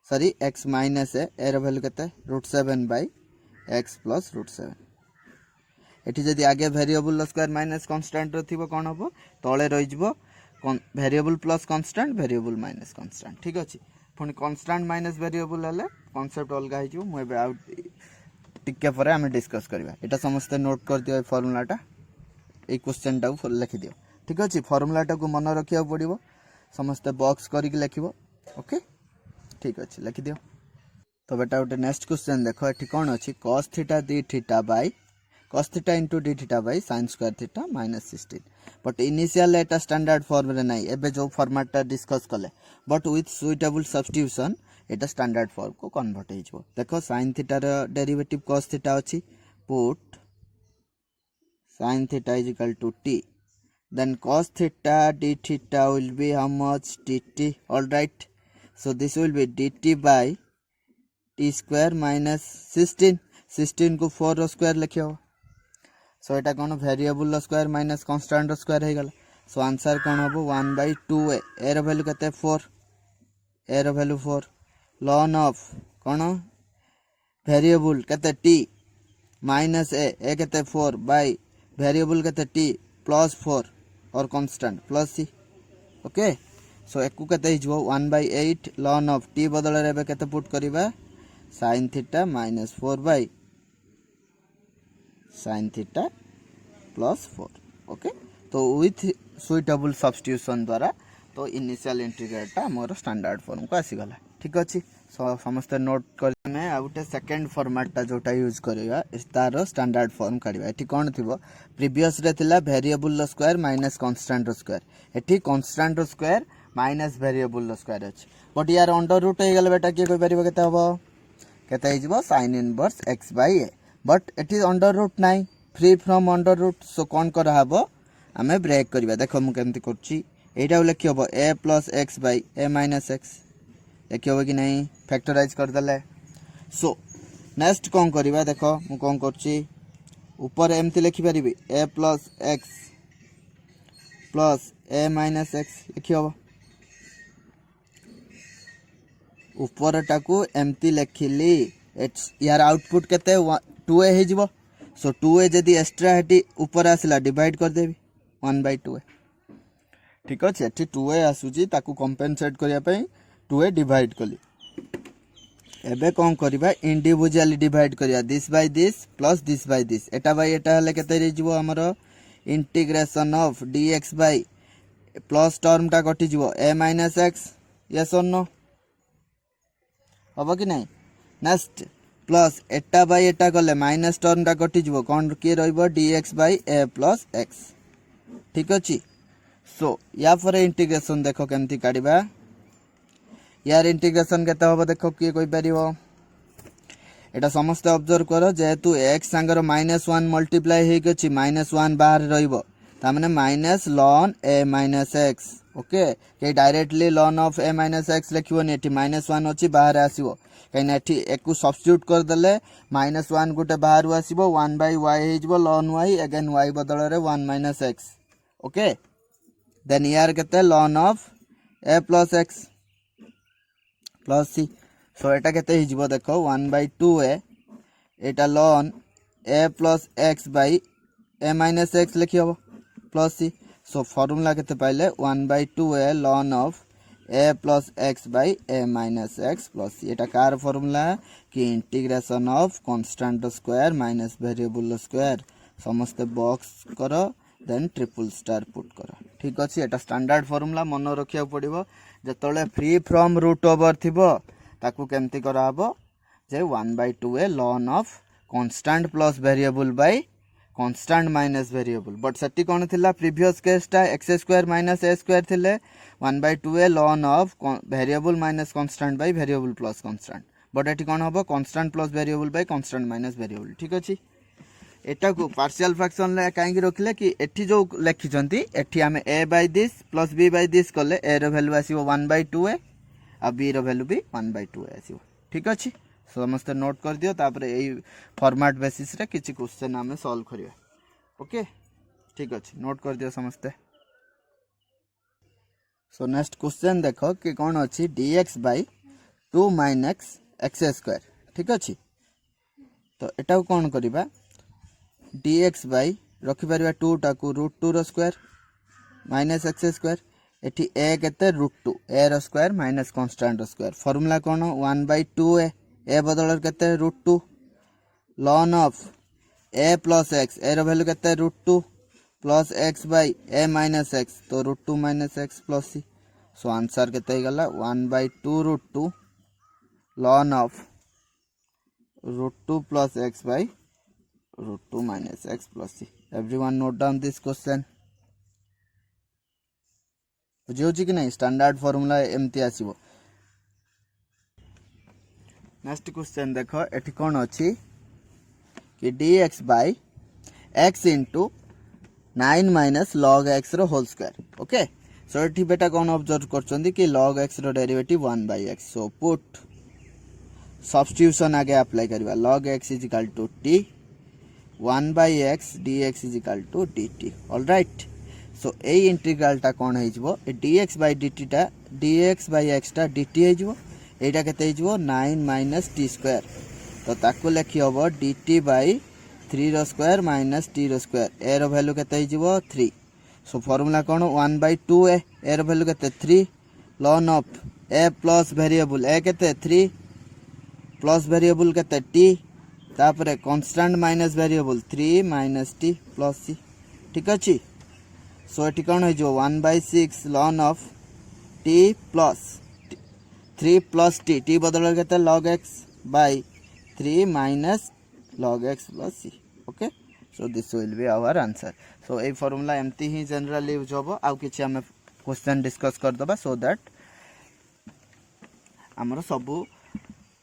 sorry x minus a रो वैल्यू केते √7 बाय x प्लस √7 एठी जदि आगे वेरिएबल स्क्वायर माइनस कांस्टेंट रो थिबो कोन हबो तळे रहि जिवो variable plus constant variable minus constant ठीक अछि पुनी कांस्टेंट माइनस वेरिएबल हले कांसेप्ट अलगा हि जिवो मु एबे आउट टिके परे हम डिस्कस करबा एटा समस्त नोट कर दियो फार्मूलाटा ए क्वेश्चन टा को लिखि दियो ठीक अछि फार्मूलाटा को मन रखिया पड़िबो समस्त बॉक्स करिक लिखिबो ओके ठीक अछि लिखि दियो तो बेटा उटे नेक्स्ट क्वेश्चन देखो एठी कोन अछि cos theta d theta bye cos theta into d theta bye sin square theta minus 16 but initial Etah standard form रे नाही एबे जो फॉर्मेट टा डिस्कस कले but with suitable substitution Etah standard form को कन्वर्ट हो जिवो देखो sin थीटा रो डेरिवेटिव cos थीटा अछि put sin theta is equal to t then cos theta d theta will be how much dt all right so this will be dt by t square minus 16 को 4 रो square लिखियो सो एटा कोन variable रो square minus constant रो square हे गला so answer कोन हबो 1/2a ए रो value कते 4 A रो value 4 ln of कोन वेरिएबल कते t माइनस ए कते 4 बाय वेरिएबल कते t प्लस 4 और constant plus c okay so एकु कते हिजो 1/8 ln ऑफ t बदल रे बे कते पुट करिबा sin theta minus 4 by sin theta plus 4 okay तो विथ सुइटेबल सब्स्टिट्यूशन द्वारा तो इनिशियल इंटीग्रल टा मोर स्टैंडर्ड फॉर्म को आसी गला ठीक अछि समस्त नोट कर में आउटे सेकंड फॉर्मेट टा जोटा यूज करिया तार स्टैंडर्ड फॉर्म काढिबा एठी कोन थिबो प्रीवियस रे थिला वेरिएबल रो स्क्वायर माइनस कांस्टेंट रो स्क्वायर एठी कांस्टेंट रो स्क्वायर माइनस वेरिएबल रो स्क्वायर अछि बट यार अंडर रूट हे गेल बेटा के कोइ परिबो केते हबो केते हिजबो sin inverse x by a but एठी अंडर रूट नाही free from under root so कोन कर हबो हमें ब्रेक करबा देखो मु केमति करछि एटा लिखि हबो a plus x by a minus x लिखि हबो कि नहीं फैक्टराइज कर दले सो नेक्स्ट कौन करिबा देखो मु कौन करछि ऊपर एमति लिखि परिबी a plus x plus a minus x लिखि हबो ऊपर टाकू एमति लिखिली यार आउटपुट केते 2a हे जिवो सो 2a जदी एक्स्ट्रा हेटी ऊपर आसला डिवाइड कर देबी 1/2a ठीक अछि एठी 2a आसुजी ताकू कंपेंसेट करिया पई 2a डिवाइड कली एबे कौन करिबा इंडिविजुअली डिवाइड करिया this by this plus this by this एटा बाय एटा हले केते रे जिवो हमरो integration of dx by plus term टा कटि जिवो a माइनस x यस और नो हबो कि नहीं नेक्स्ट प्लस एटा बाय एटा गले माइनस टर्म टा कटि जिवो कोन के रहइबो dx by a plus x ठीक अछि सो या पर इंटीग्रेशन देखो केमति काढिबा यार इंटीग्रेशन केते हबो देखो किए कोइ परिबो एटा समस्त ऑब्जर्व करो जेहेतु x संगर -1 मल्टीप्लाई हे गछि -1 बाहर रहइबो ता माने minus ln a minus x okay के directly ln of a minus x लिखिबो ने एठी -1 अछि बाहर आसीबो कहीं एठी एकु सब्स्टिट्यूट कर देले -1 गुटे बाहर आसीबो 1/y हे जिवो ln y अगेन y बदल रे 1 माइनस x ओके देन यार केते ln of a plus x plus c so एटा केते हिजबो देखो 1/2a एटा ln a plus x by a minus x लिखि हबो प्लस c सो फार्मूला केते पाइले 1/2a ln of a plus x by a minus x plus c एटा कार फार्मूला कि integration of constant square minus variable square समस्त box करो then triple star put करो ठीक अछि एटा स्टैंडर्ड फार्मूला मन रखिया पड़िबो जतले फ्री फ्रॉम रूट ओवर थिबो ताकू केमति करा हबो जे 1/2a ln of constant plus variable by constant minus variable but सेटी कोन थिला प्रीवियस केस टा x square minus a square थिले 1/2a ln of variable minus constant by variable plus constant but eighty कौन हम constant plus variable bye constant minus variable ठीक अच्छे एटा को पार्शियल फ्रैक्शन कहीं रखिले कि एठी जो लिखिं एठी आम A by this plus B by this कले ए रो वैल्यू आसीबो 1/2a आ बी रो वैल्यू भी 1/2a आसीबो ठीक अच्छे समस्ते नोट कर दियो तापर एई फॉर्मेट बेसिस रे किछि क्वेश्चन आम सॉल्व करिया ओके ठीक अच्छे नोट कर दियो समस्ते। सो नेक्स्ट क्वेश्चन देखो कि कौन अच्छी dx बाय 2 - x स्क्वायर ठीक अच्छे तो एटा कौन करिबा dx बाय रखिपर 2 टाकू √2 रो स्क्वायर माइनस x स्क्वायर एठी a केते √2 a रो स्क्वायर माइनस कांस्टेंट रो स्क्वायर फार्मूला कौन 1/2a a बदल केते √2 ln of a plus x a रो वैल्यू केते √2 plus x by a minus x तो √2 minus x plus c so answer केते गला 1/2 √2 ln ऑफ √2 प्लस x बाय √2 minus x plus c everyone note down this question बुझी कि नहीं स्टैंडर्ड फार्मूला एमती आसीबो। नेक्स्ट क्वेश्चन देखो एठी कोन अछि कि dx by x into 9 minus log x रो होल स्क्वायर ओके सो एठी बेटा कोन ऑब्जर्व करछंदी कि log x रो derivative 1/x so put substitution आगे अप्लाई करबा log x is equal to t 1/x dx is equal to dt all right so a integral टा कोन हे जबो dx by dt टा dx by x टा dt हे जबो एटा केते हे जबो 9 - t स्क्वायर तो ताको लिखि हबो dt by 3 रो स्क्वायर माइनस t रो स्क्वायर a रो वैल्यू केते हे जबो 3 सो फार्मूला कोन 1/2a a रो वैल्यू केते 3 ln of a plus variable a केते 3 प्लस वेरिएबल केते t तापरे constant minus variable 3 minus t plus c ठीक अछि सो एटी कोन हो जो 1/6 ln of t plus 3 plus t बदल केते log x by 3 minus log x plus c okay so this will be our answer so a formula एमती ही generally use होबो आ किछि हम क्वेश्चन डिस्कस कर दबा सो दैट हमर सब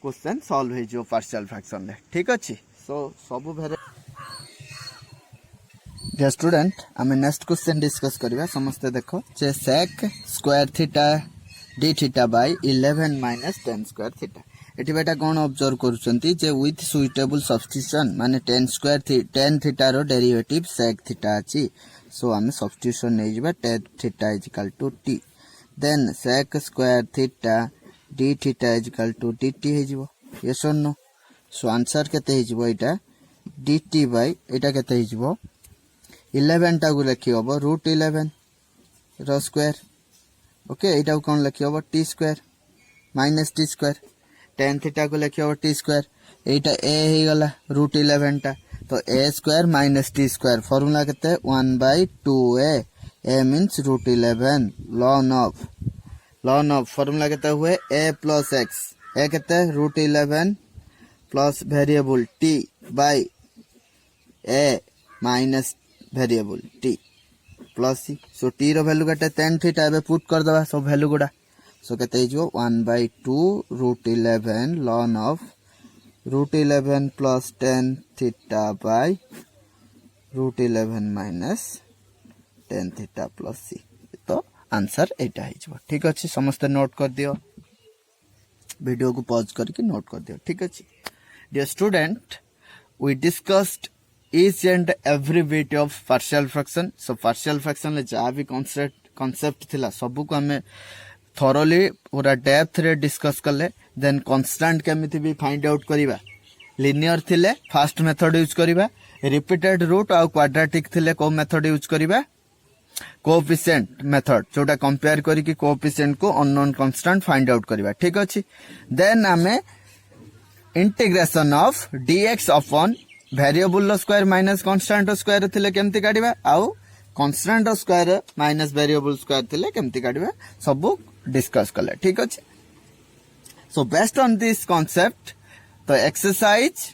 क्वेश्चन सॉल्व हो जो पार्शियल फ्रैक्शन ले ठीक अछि सो सब भेरे डियर स्टूडेंट हमें नेक्स्ट क्वेश्चन डिस्कस करबा समस्ते देखो जे sec square theta d theta by 11 - 10 square theta एठी बेटा कोन ऑब्जर्व करूचंती जे विथ सुइटेबल सब्स्टिट्यूशन माने 10 थीटा रो डेरिवेटिव sec थीटा अछि सो हम सब्स्टिट्यूशन नै जिबा tan theta is equal to t then sec square theta d theta is equal to dt हे जिवो यस और नो सो आंसर केते हे जिवो एटा dt बाय एटा केते हे जिवो 11 टा को लिखि होबो √11 रो स्क्वायर ओके एटा को कोन लिखि होबो t square minus t square tan theta को लिखि होबो t स्क्वायर एटा a हे गला √11 टा तो a square minus t square formula केते 1/2a a means √11 ln of formula केते हुए a प्लस x a केते √11 plus variable t by a minus variable t plus c so t रो वैल्यू केते tan थीटा बे put कर दबा सब वैल्यू गुडा सो केते हिजो 1/2 √11 ln of √11 plus tan theta by √11 minus tan theta plus c तो आंसर एटा हिजो ठीक अछि समस्त नोट कर दियो वीडियो को पॉज करके नोट कर दियो ठीक अछि dear student we discussed each and every bit of partial fraction so partial fraction ले जा भी concept थिला सब को हमें thoroughly पूरा डेप्थ रे डिस्कस करले देन कांस्टेंट केमिति भी फाइंड आउट करिबा लिनियर थिले फर्स्ट मेथड यूज करिबा रिपीटेड रूट और क्वाड्रेटिक थिले को मेथड यूज करिबा कोएफिशिएंट मेथड जोटा कंपेयर करी कि कोएफिशिएंट को अननोन कांस्टेंट फाइंड आउट करिबा ठीक अछि देन हमें integration of dx upon variable square minus constant square थिले केमति काढिबा आउ constant square minus variable square थिले केमति काढिबा सब डिस्कस करले ठीक अछि so based on this concept तो exercise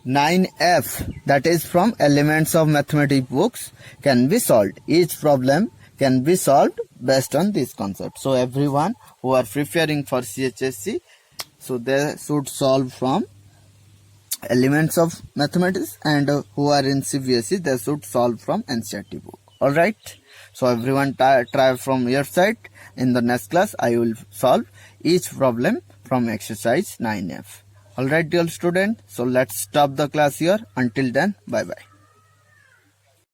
9f that is from elements of mathematics books can be solved each problem can be solved based on this concept so everyone who are preparing for CHSC So they should solve from elements of mathematics, and who are in CBSE, they should solve from NCERT book. Alright, so everyone try from your side. In the next class I will solve each problem from exercise 9F. Alright dear student, so let's stop the class here. Until then, bye bye.